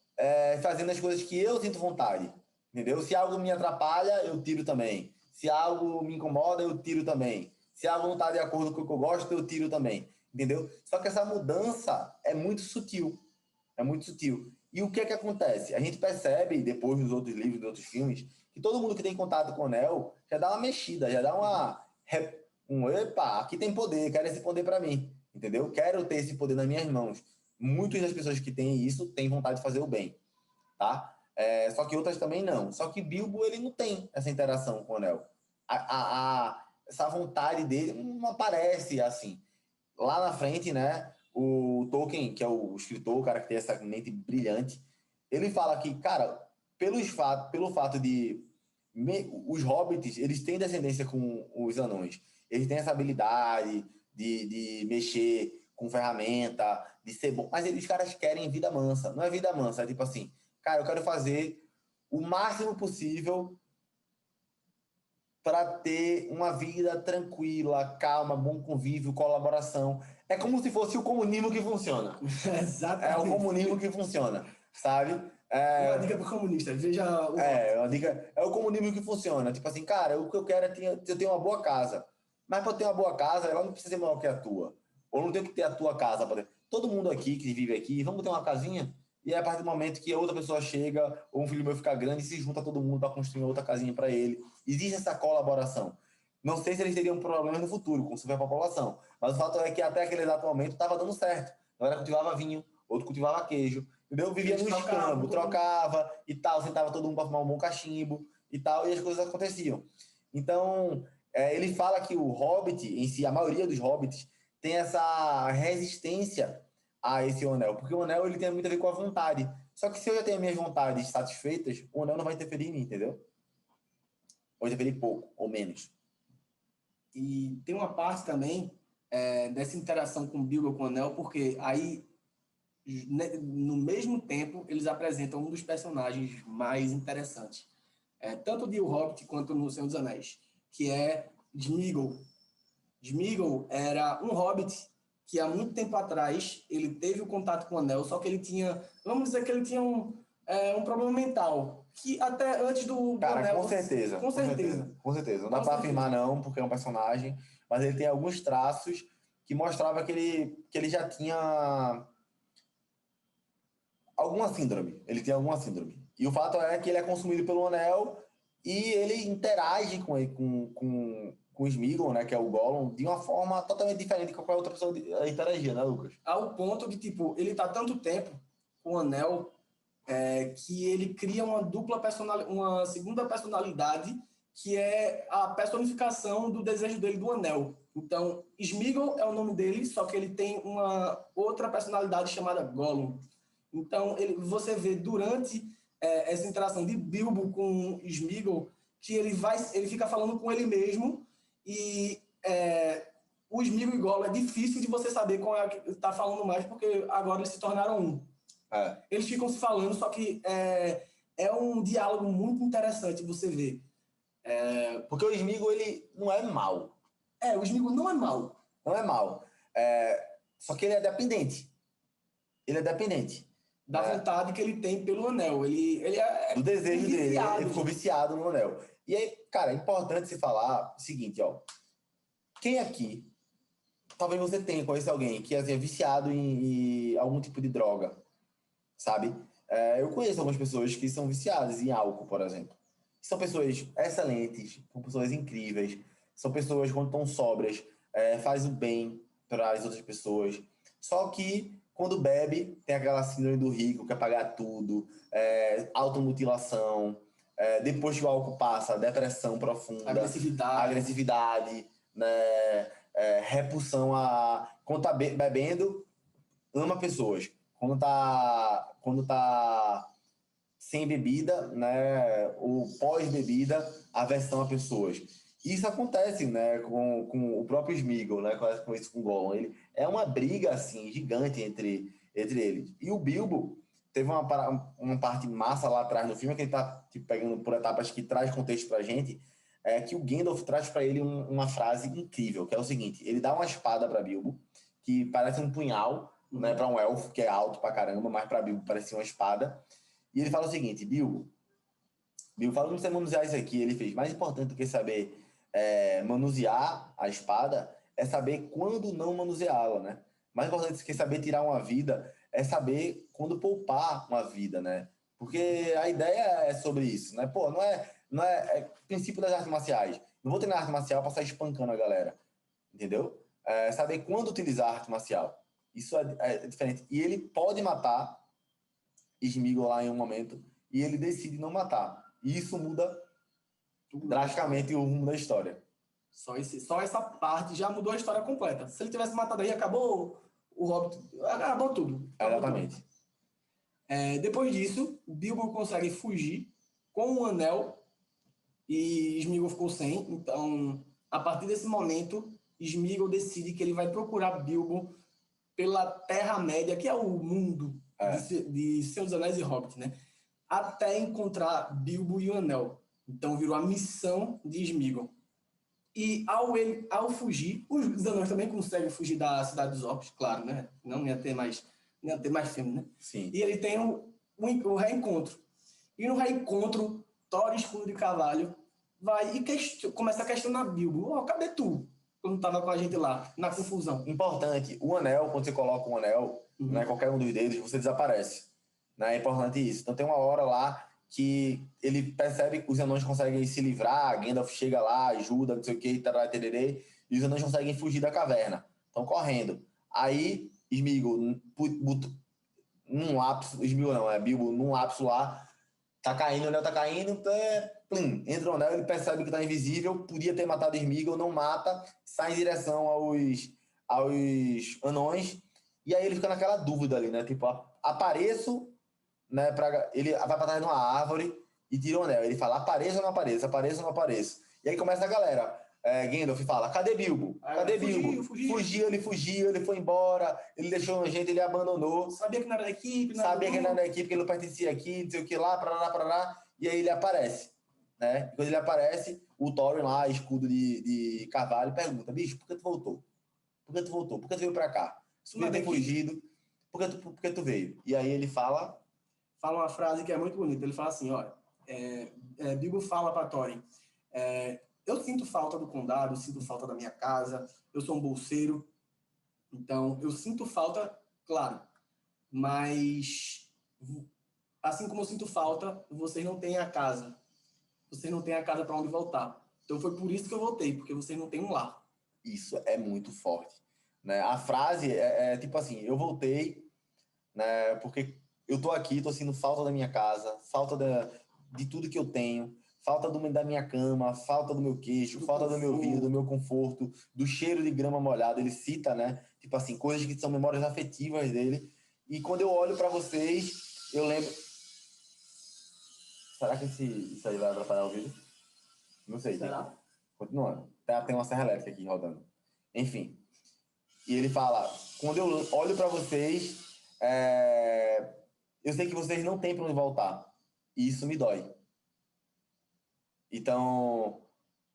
fazendo as coisas que eu sinto vontade, entendeu? Se algo me atrapalha, eu tiro também. Se algo me incomoda, eu tiro também. Se algo não está de acordo com o que eu gosto, eu tiro também, entendeu? Só que essa mudança é muito sutil. É muito sutil. E o que é que acontece? A gente percebe, depois dos outros livros, dos outros filmes, que todo mundo que tem contato com o anel já dá uma mexida, já dá epa, aqui tem poder, quero esse poder para mim, entendeu? Quero ter esse poder nas minhas mãos. Muitas das pessoas que têm isso têm vontade de fazer o bem, tá? Só que outras também não. Só que Bilbo, ele não tem essa interação com o anel. Essa vontade dele não aparece assim. Lá na frente, né, o Tolkien, que é o escritor, o cara que tem essa mente brilhante, ele fala que, cara, pelo fato de os hobbits, eles têm descendência com os anões. Eles têm essa habilidade de mexer com ferramenta, de ser bom. Mas os caras querem vida mansa. Não é vida mansa, é tipo assim, cara, eu quero fazer o máximo possível para ter uma vida tranquila, calma, bom convívio, colaboração. É como se fosse o comunismo que funciona. Exatamente. É o comunismo que funciona, sabe? Uma dica pro comunista, veja o... uma dica, é o comunismo que funciona. Tipo assim, cara, o que eu quero é eu tenho uma boa casa. Mas para ter uma boa casa, ela não precisa ser maior que a tua. Ou não tem que ter a tua casa. Todo mundo aqui que vive aqui, vamos ter uma casinha? E aí, a partir do momento que outra pessoa chega, ou um filho meu fica grande, se junta todo mundo para construir outra casinha para ele. Existe essa colaboração. Não sei se eles teriam problemas no futuro com superpopulação, mas o fato é que até aquele exato momento estava dando certo. A galera cultivava vinho, outro cultivava queijo, entendeu? Vivia no escambo, trocava e tal, sentava todo mundo para fumar um bom cachimbo e tal, e as coisas aconteciam. Então, ele fala que o Hobbit, em si, a maioria dos Hobbits, tem essa resistência a esse anel, porque o anel ele tem muito a ver com a vontade. Só que se eu já tenho as minhas vontades satisfeitas, o anel não vai interferir em mim, entendeu? Ou interferir pouco, ou menos. E tem uma parte também dessa interação com o Bilbo com o anel, porque aí, no mesmo tempo, eles apresentam um dos personagens mais interessantes, tanto de O Hobbit quanto no Senhor dos Anéis, que é Sméagol. Sméagol era um hobbit que há muito tempo atrás ele teve o contato com o anel, só que ele tinha, vamos dizer que ele tinha um problema mental, que até antes do anel... Com certeza. Não dá para afirmar não, porque é um personagem, mas ele tem alguns traços que mostrava que ele já tinha alguma síndrome. Ele tem alguma síndrome. E o fato é que ele é consumido pelo anel e ele interage com com o Sméagol, né, que é o Gollum, de uma forma totalmente diferente de qualquer outra pessoa interagia, né, Lucas? Ao ponto de, tipo, ele tá tanto tempo com o Anel que ele cria uma segunda personalidade, que é a personificação do desejo dele do Anel. Então, Sméagol é o nome dele, só que ele tem uma outra personalidade chamada Gollum. Então, você vê durante essa interação de Bilbo com Sméagol que ele fica falando com ele mesmo e o Sméagol e Gollum é difícil de você saber qual é que está falando mais, porque agora eles se tornaram um. Eles ficam se falando, só que é um diálogo muito interessante você ver. Porque o Sméagol, ele não é mau. O Sméagol não é mau. Não é mau. Só que ele é dependente. Ele é dependente. Da vontade que ele tem pelo anel. Ele é do desejo dele. Ele ficou gente. viciado no anel. E aí, cara, é importante se falar o seguinte, ó. Quem aqui, talvez você tenha, conhece alguém que assim, é viciado em algum tipo de droga, sabe? Eu conheço algumas pessoas que são viciadas em álcool, por exemplo. São pessoas excelentes, são pessoas incríveis, são pessoas, quando estão sóbrias, faz o bem para as outras pessoas. Só que, quando bebe, tem aquela síndrome do rico, quer pagar tudo, automutilação, depois que o álcool passa, depressão profunda, agressividade, né, repulsão a... Quando tá bebendo, ama pessoas. Quando tá sem bebida, né, ou pós-bebida, aversão a pessoas. Isso acontece, né, com o próprio Sméagol, né, com isso com o Gollum. É uma briga assim gigante entre eles. E o Bilbo teve uma parte massa lá atrás no filme que ele tá tipo, pegando por etapas que traz contexto pra gente, que o Gandalf traz para ele uma frase incrível, que é o seguinte: ele dá uma espada para Bilbo que parece um punhal, né, para um elfo que é alto pra caramba, mas para Bilbo parecia uma espada. E ele fala o seguinte: Bilbo, fala como você manusear isso aqui. Ele fez: mais importante do que saber manusear a espada é saber quando não manuseá-la, né? Mais importante do que saber tirar uma vida é saber quando poupar uma vida, né? Porque a ideia é sobre isso, né? Pô, não é princípio das artes marciais. Não vou treinar arte marcial para sair espancando a galera, entendeu? Saber quando utilizar a arte marcial. Isso é diferente. E ele pode matar Sméagol lá em um momento e ele decide não matar. E isso muda drasticamente o rumo da história. Só essa parte já mudou a história completa. Se ele tivesse matado aí, acabou o Hobbit, acabou tudo. Exatamente. Depois disso, Bilbo consegue fugir com o anel e Sméagol ficou sem. Então, a partir desse momento, Sméagol decide que ele vai procurar Bilbo pela Terra-média, que é o mundo de Senhor dos Anéis e Hobbit, né? Até encontrar Bilbo e o anel. Então, virou a missão de Sméagol. E ao fugir, os anões também conseguem fugir da cidade dos Orcs, claro, né? Não ia ter mais filme, né? Sim. E ele tem o reencontro. E no reencontro, Thor, escudo de cavalo, vai e começa a questionar Bilbo. Cadê tu? Quando tava com a gente lá, na confusão. Importante, o anel, quando você coloca um anel, né, qualquer um dos dedos, você desaparece. Né? É importante isso. Então tem uma hora lá que ele percebe que os anões conseguem se livrar, Gandalf chega lá, ajuda, não sei o que, tererê, e os anões conseguem fugir da caverna. Estão correndo. Aí, Sméagol, num lapso, Sméagol não, Bilbo, num lapso lá, tá caindo, o anel tá caindo, plum, entra o anel, ele percebe que tá invisível, podia ter matado Sméagol, não mata, sai em direção aos anões, e aí ele fica naquela dúvida ali, né? Tipo, apareço, né, ele vai pra trás de uma árvore e tira o anel. Ele fala: apareça ou não apareça, apareça ou não apareça. E aí começa a galera. Gandalf fala: cadê Bilbo? Cadê Bilbo? Fugiu, ele foi embora, ele deixou a gente, ele abandonou. Sabia que não era da equipe, sabia que não era da equipe, que ele não pertencia aqui, não sei o que lá, parará. E aí ele aparece. Né? E quando ele aparece, o Thorin lá, escudo de cavalo, pergunta: bicho, por que tu voltou? Por que tu voltou? Por que tu veio pra cá? Se tu não ter fugido, por que tu veio? E aí ele fala uma frase que é muito bonita. Ele fala assim, olha, Bilbo fala para Thorin, eu sinto falta do condado, eu sinto falta da minha casa, eu sou um bolseiro, então eu sinto falta, claro, mas assim como eu sinto falta, vocês não têm a casa para onde voltar. Então foi por isso que eu voltei, porque vocês não têm um lar. Isso é muito forte, né? A frase tipo assim, eu voltei, né? Porque eu tô aqui, tô sentindo falta da minha casa, falta de tudo que eu tenho, falta da minha cama, falta do meu queixo, falta do meu vinho, do meu conforto, do cheiro de grama molhada. Ele cita, né? Tipo assim, coisas que são memórias afetivas dele. E quando eu olho para vocês, eu lembro... Será que isso aí vai atrapalhar o vídeo? Não sei. Será? Continuando. Tem uma serra elétrica aqui rodando. Enfim. E ele fala, quando eu olho para vocês, eu sei que vocês não têm para onde voltar. E isso me dói. Então,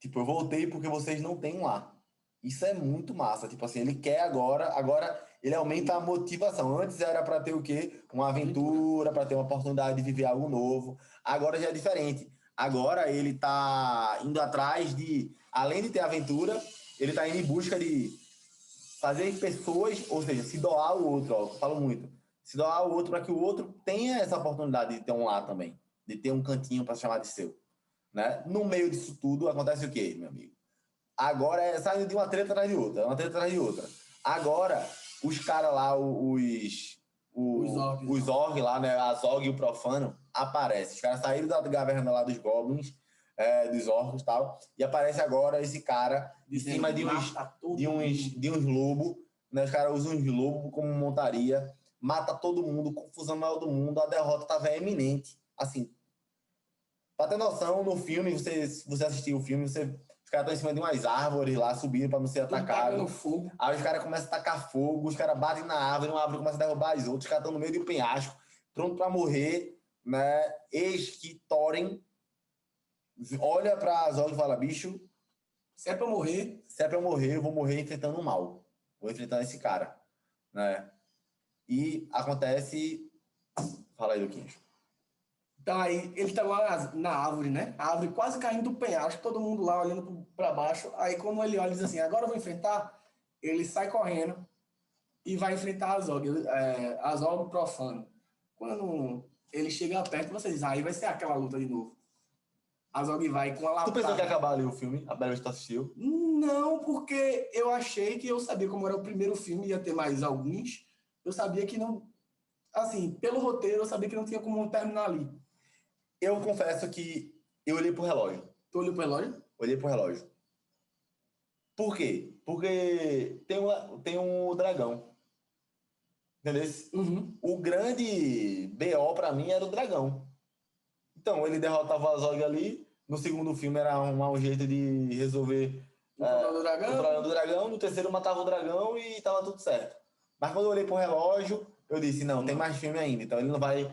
tipo, eu voltei porque vocês não têm um lar. Isso é muito massa. Tipo assim, ele quer agora ele aumenta a motivação. Antes era para ter o quê? Uma aventura, para ter uma oportunidade de viver algo novo. Agora já é diferente. Agora ele tá indo atrás de, além de ter aventura, ele tá indo em busca de fazer pessoas, ou seja, se doar ao outro, ó, eu falo muito. Se doar ao outro para que o outro tenha essa oportunidade de ter um lar também, de ter um cantinho para chamar de seu, né? No meio disso tudo acontece o quê, meu amigo? Agora saindo de uma treta atrás de outra, uma treta atrás de outra. Agora os caras lá, os org lá, né, a Zog e o Profano, aparecem. Os caras saíram da caverna lá dos Goblins, dos orcos e tal, e aparece agora esse cara em cima de uns lobos, né? Os caras usam uns lobos como montaria, mata todo mundo, confusão maior do mundo, a derrota tava eminente. Assim, pra ter noção, no filme, você assistiu o filme, os caras estão em cima de umas árvores lá, subindo pra não ser atacados. Aí os caras começam a tacar fogo, os caras batem na árvore, uma árvore começa a derrubar as outras, os caras estão no meio de um penhasco, pronto pra morrer, né? Eis que Thorin olha pra Zog e fala, bicho, se é pra eu morrer, eu vou morrer enfrentando o mal. Vou enfrentar esse cara, né? E acontece... Fala aí, Luquinhas. Então aí ele tá lá na árvore, né? A árvore quase caindo do penhasco, todo mundo lá olhando para baixo. Aí quando ele olha e diz assim, agora eu vou enfrentar, ele sai correndo e vai enfrentar a Zog Profano. Quando ele chega perto, você diz, aí vai ser aquela luta de novo. A Zog vai com a lapada. Tu pensou que ia acabar ali o filme? A primeira vez que tu assistiu? Não, porque eu achei que eu sabia como era o primeiro filme, ia ter mais alguns. Eu sabia que não... Assim, pelo roteiro, eu sabia que não tinha como terminar ali. Eu confesso que eu olhei pro relógio. Tu olhou pro relógio? Olhei pro relógio. Por quê? Porque tem um dragão. Entendeu? Uhum. O grande BO pra mim era o dragão. Então, ele derrotava a Zog ali. No segundo filme era um jeito de resolver o problema do dragão. No terceiro matava o dragão e tava tudo certo. Mas quando eu olhei pro relógio, eu disse, não, tem mais filme ainda. Então ele não vai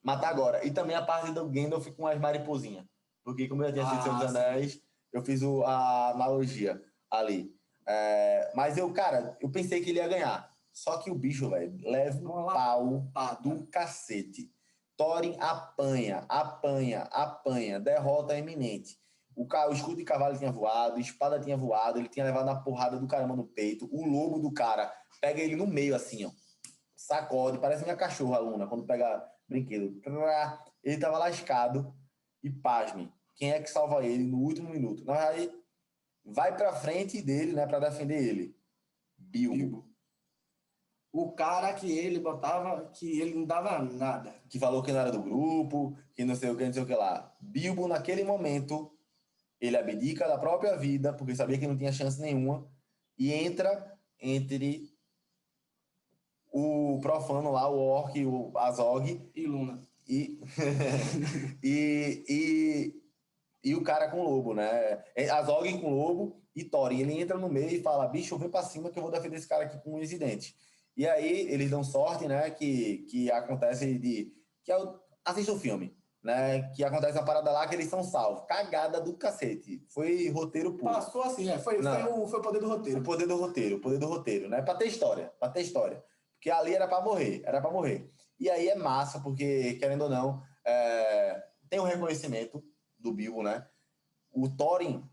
matar agora. E também a parte do Gandalf com as mariposinhas. Porque como eu já tinha assistido Senhor dos Anéis, eu fiz a analogia ali. Mas eu pensei que ele ia ganhar. Só que o bicho, velho, leva um pau do cacete. Thorin apanha, derrota iminente. O escudo de cavalo tinha voado, a espada tinha voado, ele tinha levado uma porrada do caramba no peito. O lobo do cara pega ele no meio, assim, ó. Sacode, parece minha cachorra, Luna, quando pega brinquedo. Ele tava lascado e, pasme, quem é que salva ele no último minuto? Na verdade, vai pra frente dele, né, pra defender ele. Bilbo. O cara que ele botava, que ele não dava nada. Que falou que não era do grupo, que não sei o que, não sei o que lá. Bilbo, naquele momento, ele abdica da própria vida, porque sabia que não tinha chance nenhuma, e entra entre o Profano lá, o Orc, o Azog... E Luna. E o cara com o lobo, né? Azog com o lobo e Thorin. Ele entra no meio e fala, bicho, vem pra cima que eu vou defender esse cara aqui com unhas e dentes. E aí eles dão sorte, né? Que acontece assista o filme, né? Que acontece uma parada lá que eles são salvos. Cagada do cacete. Foi roteiro puro. Passou assim, foi o poder do roteiro. O poder do roteiro, né? Pra ter história. Porque ali era pra morrer. E aí é massa, porque, querendo ou não, tem um reconhecimento do Bilbo, né? O Thorin,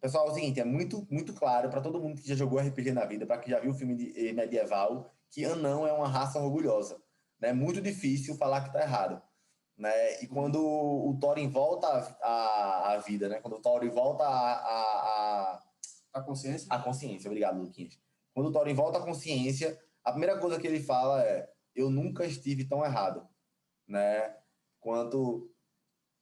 pessoal, é o seguinte, é muito, muito claro para todo mundo que já jogou RPG na vida, para quem já viu filme medieval, que anão é uma raça orgulhosa. É muito difícil falar que tá errado. né? E quando o Thorin volta à vida, né? Quando o Thorin volta A consciência. A consciência, obrigado, Luquinhas. Quando o Thorin volta à consciência, a primeira coisa que ele fala é: eu nunca estive tão errado, né? Quando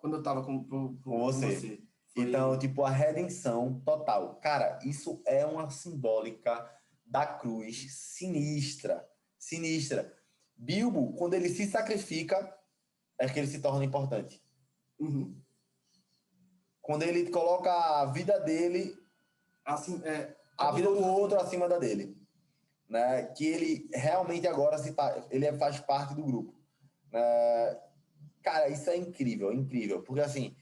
eu tava com você. Então, tipo, a redenção total. Cara, isso é uma simbólica da cruz sinistra. Sinistra. Bilbo, quando ele se sacrifica, é que ele se torna importante. Uhum. Quando ele coloca a vida dele, assim, a vida do outro acima da dele, né? Que ele realmente agora ele faz parte do grupo. Cara, isso é incrível, porque assim,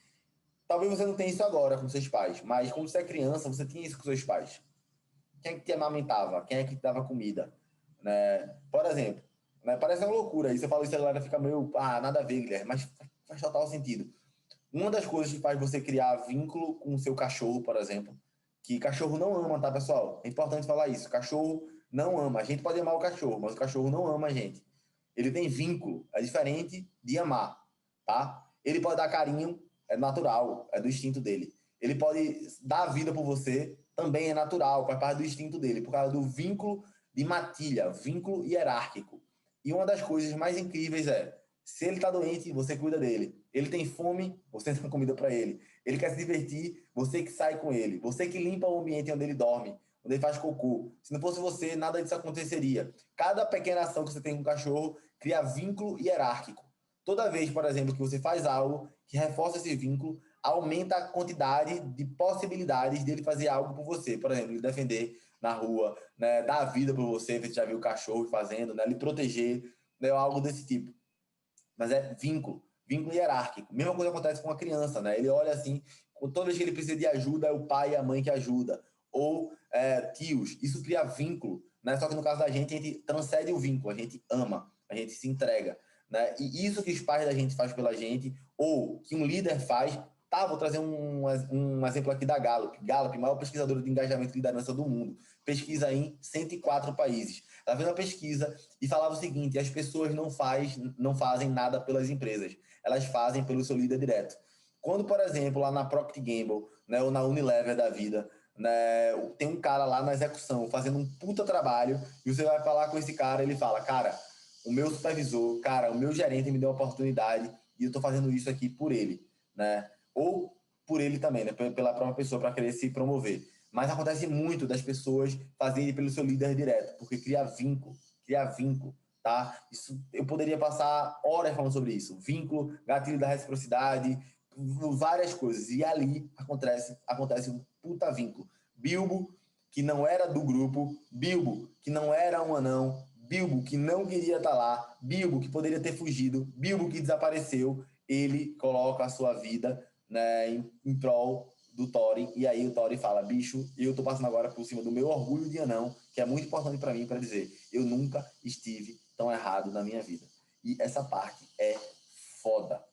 talvez você não tenha isso agora com seus pais, mas quando você é criança, você tinha isso com seus pais. Quem é que te amamentava? Quem é que te dava comida? Né? Por exemplo, né? Parece uma loucura, e você fala isso, a galera fica meio, nada a ver, Guilherme, mas faz total sentido. Uma das coisas que faz você criar vínculo com o seu cachorro, por exemplo, que cachorro não ama, tá, pessoal? É importante falar isso. Cachorro não ama. A gente pode amar o cachorro, mas o cachorro não ama a gente. Ele tem vínculo. É diferente de amar, tá? Ele pode dar carinho, é natural, é do instinto dele. Ele pode dar vida por você, também é natural, faz parte do instinto dele, por causa do vínculo de matilha, vínculo hierárquico. E uma das coisas mais incríveis é, se ele tá doente, você cuida dele. Ele tem fome, você dá comida para ele. Ele quer se divertir, você que sai com ele. Você que limpa o ambiente onde ele dorme, onde ele faz cocô. Se não fosse você, nada disso aconteceria. Cada pequena ação que você tem com o cachorro cria vínculo hierárquico. Toda vez, por exemplo, que você faz algo que reforça esse vínculo, aumenta a quantidade de possibilidades dele fazer algo por você. Por exemplo, ele defender na rua, né, dar a vida por você já viu o cachorro fazendo, né, ele proteger, né, algo desse tipo. Mas é vínculo hierárquico. Mesma coisa acontece com a criança, né? Ele olha assim, toda vez que ele precisa de ajuda, é o pai e a mãe que ajuda. Ou tios. Isso cria vínculo, né? Só que no caso da gente, a gente transcende o vínculo, a gente ama, a gente se entrega, né? E isso que os pais da gente faz pela gente, ou que um líder faz. Tá, vou trazer um exemplo aqui da Gallup. Gallup, maior pesquisadora de engajamento e liderança do mundo. Pesquisa em 104 países. Ela fez uma pesquisa e falava o seguinte: as pessoas não fazem nada pelas empresas, elas fazem pelo seu líder direto. Quando, por exemplo, lá na Procter Gamble, né, ou na Unilever da vida, né, tem um cara lá na execução fazendo um puta trabalho, e você vai falar com esse cara, ele fala: cara, o meu supervisor, cara, o meu gerente me deu uma oportunidade e eu tô fazendo isso aqui por ele, né? Ou por ele também, né, pela própria pessoa, para querer se promover. Mas acontece muito das pessoas fazerem pelo seu líder direto, porque cria vínculo, tá? Isso, eu poderia passar horas falando sobre isso. Vínculo, gatilho da reciprocidade, várias coisas. E ali acontece um puta vínculo. Bilbo, que não era do grupo, Bilbo, que não era um anão, Bilbo, que não queria estar lá, Bilbo, que poderia ter fugido, Bilbo, que desapareceu, ele coloca a sua vida, né, em prol do Thorin, e aí o Thorin fala: bicho, eu tô passando agora por cima do meu orgulho de anão, que é muito importante para mim, para dizer, eu nunca estive tão errado na minha vida. E essa parte é foda.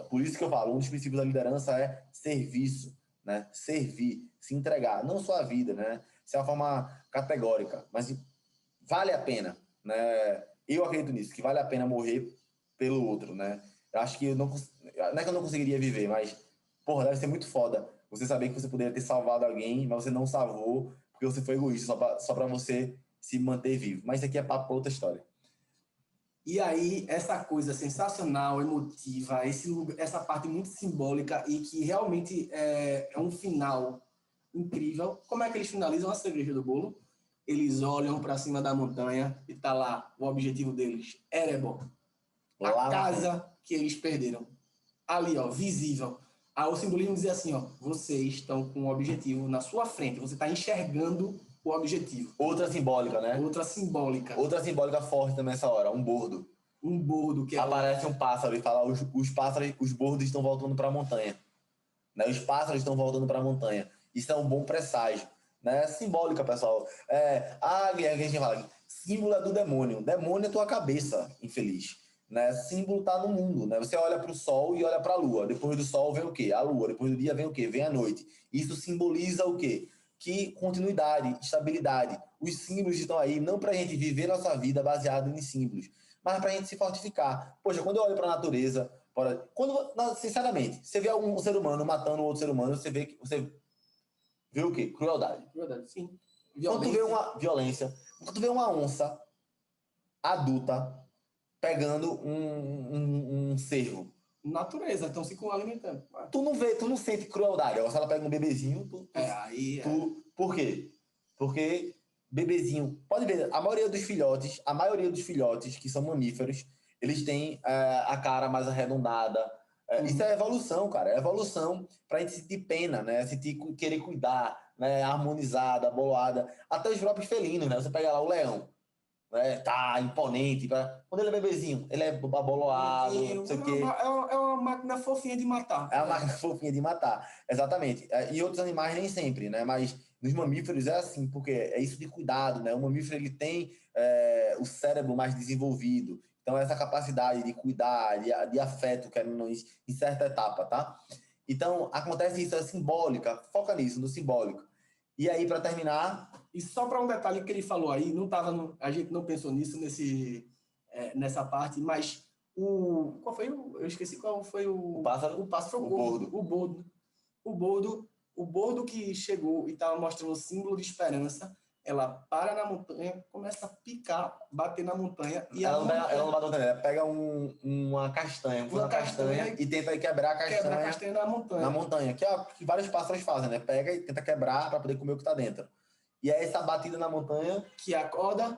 Por isso que eu falo, um dos princípios da liderança é serviço, né? Servir, se entregar, não só a vida, né? Isso é uma forma categórica, mas vale a pena, né? Eu acredito nisso, que vale a pena morrer pelo outro, né? Eu acho que não é que eu não conseguiria viver, mas, porra, deve ser muito foda você saber que você poderia ter salvado alguém, mas você não salvou porque você foi egoísta, só pra você se manter vivo. Mas isso aqui é papo pra outra história. E aí, essa coisa sensacional, emotiva, essa parte muito simbólica e que realmente é um final incrível. Como é que eles finalizam a cereja do bolo? Eles olham para cima da montanha e tá lá o objetivo deles, Erebor. A casa que eles perderam. Ali, ó, visível. O simbolismo dizia assim, ó, vocês estão com um objetivo na sua frente, você está enxergando o objetivo. Outra simbólica, né? Outra simbólica forte também nessa hora, um bordo. Um bordo que aparece um pássaro e fala: os pássaros, os bordos estão voltando para a montanha, né? Os pássaros estão voltando para a montanha. Isso é um bom presságio, né? Simbólica, pessoal. A gente fala, símbolo é do demônio. Demônio é tua cabeça, infeliz. Né? Símbolo tá no mundo, né? Você olha para o sol e olha para a lua. Depois do sol vem o quê? A lua. Depois do dia vem o quê? Vem a noite. Isso simboliza o quê? Que continuidade, estabilidade. Os símbolos estão aí não para a gente viver nossa vida baseado em símbolos, mas para a gente se fortificar. Poxa, quando eu olho para a natureza, Sinceramente, você vê um ser humano matando outro ser humano, você vê o quê? Crueldade. Crueldade, sim. Quando tu vê uma violência, quando tu vê uma onça adulta pegando um cervo. Natureza, estão se alimentando. Tu não sente crueldade. Agora, se ela pega um bebezinho, Por quê? Porque bebezinho, pode ver, a maioria dos filhotes que são mamíferos, eles têm a cara mais arredondada. Isso é evolução, cara. É evolução pra gente sentir pena, né? Sentir querer cuidar, né? Harmonizada, bolada. Até os próprios felinos, né? Você pega lá o leão, né? Tá imponente. Quando ele é bebezinho, ele é aboloado, não sei o quê. É uma máquina fofinha de matar. É uma máquina fofinha de matar, exatamente. E outros animais nem sempre, né? Mas nos mamíferos é assim, porque é isso de cuidado, né? O mamífero, ele tem o cérebro mais desenvolvido. Então, essa capacidade de cuidar, de afeto, que é em certa etapa, tá? Então, acontece isso, é simbólica. Foca nisso, no simbólico. E aí, para terminar... E só para um detalhe que ele falou aí, a gente não pensou nisso nessa parte, mas qual foi eu esqueci qual foi o pássaro? O pássaro foi o bordo que chegou e estava mostrando o símbolo de esperança. Ela para na montanha, começa a picar, bater na montanha. E ela não bate na montanha, ela pega uma castanha e tenta quebrar a castanha. Quebra a castanha na montanha. Na montanha, que é o que vários pássaros fazem, né? Pega e tenta quebrar para poder comer o que está dentro. E é essa batida na montanha que acorda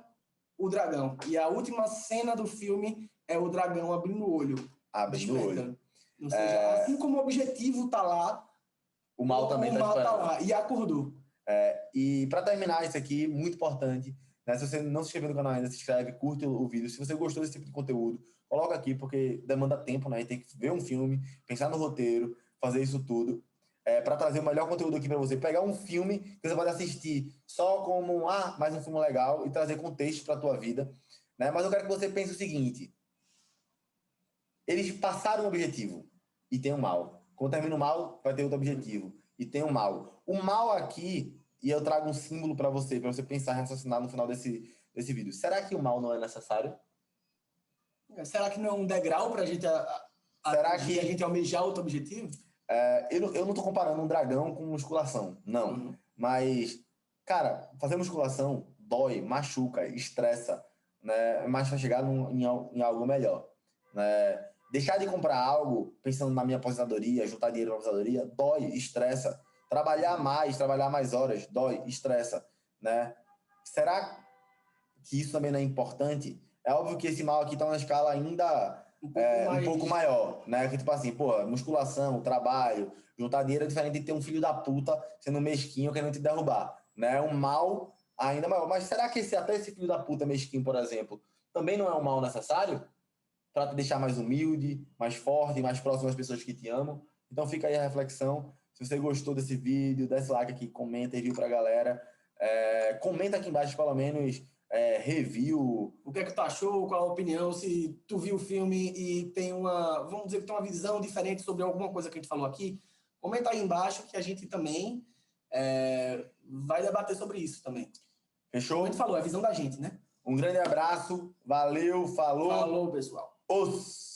o dragão. E a última cena do filme é o dragão abrindo o olho. Abrindo o olho. Ou seja, assim como o objetivo tá lá, o mal também tá lá. E acordou. E para terminar isso aqui, muito importante, né? Se você não se inscreveu no canal ainda, se inscreve, curte o vídeo. Se você gostou desse tipo de conteúdo, coloca aqui, porque demanda tempo, né? A gente tem que ver um filme, pensar no roteiro, fazer isso tudo. Para trazer o melhor conteúdo aqui para você. Pegar um filme que você pode assistir só como mais um filme legal e trazer contexto para a tua vida, né? Mas eu quero que você pense o seguinte: eles passaram um objetivo e tem um mal. Quando termina o mal, vai ter outro objetivo e tem um mal. O mal aqui, e eu trago um símbolo para você pensar e raciocinar no final desse vídeo. Será que o mal não é necessário? Será que não é um degrau para a gente almejar outro objetivo? Eu não tô comparando um dragão com musculação, não. Uhum. Mas, cara, fazer musculação dói, machuca, estressa, né? Mas vai chegar em algo melhor, né? Deixar de comprar algo, pensando na minha aposentadoria, juntar dinheiro para aposentadoria, dói, estressa. Trabalhar mais horas, dói, estressa, né? Será que isso também não é importante? É óbvio que esse mal aqui tá numa escala ainda... um pouco maior, né? Que tipo assim, musculação, trabalho, juntar dinheiro é diferente de ter um filho da puta sendo mesquinho querendo te derrubar, né? Um mal ainda maior. Mas será que até esse filho da puta mesquinho, por exemplo, também não é um mal necessário para te deixar mais humilde, mais forte, mais próximo das pessoas que te amam? Então fica aí a reflexão. Se você gostou desse vídeo, desce like aqui, comenta, envia pra galera. Comenta aqui embaixo, pelo menos, review. O que é que tu achou? Qual a opinião? Se tu viu o filme e tem vamos dizer que tem uma visão diferente sobre alguma coisa que a gente falou aqui, comenta aí embaixo que a gente também vai debater sobre isso também. Fechou? Como a gente falou, é a visão da gente, né? Um grande abraço, valeu, falou. Falou, pessoal. Os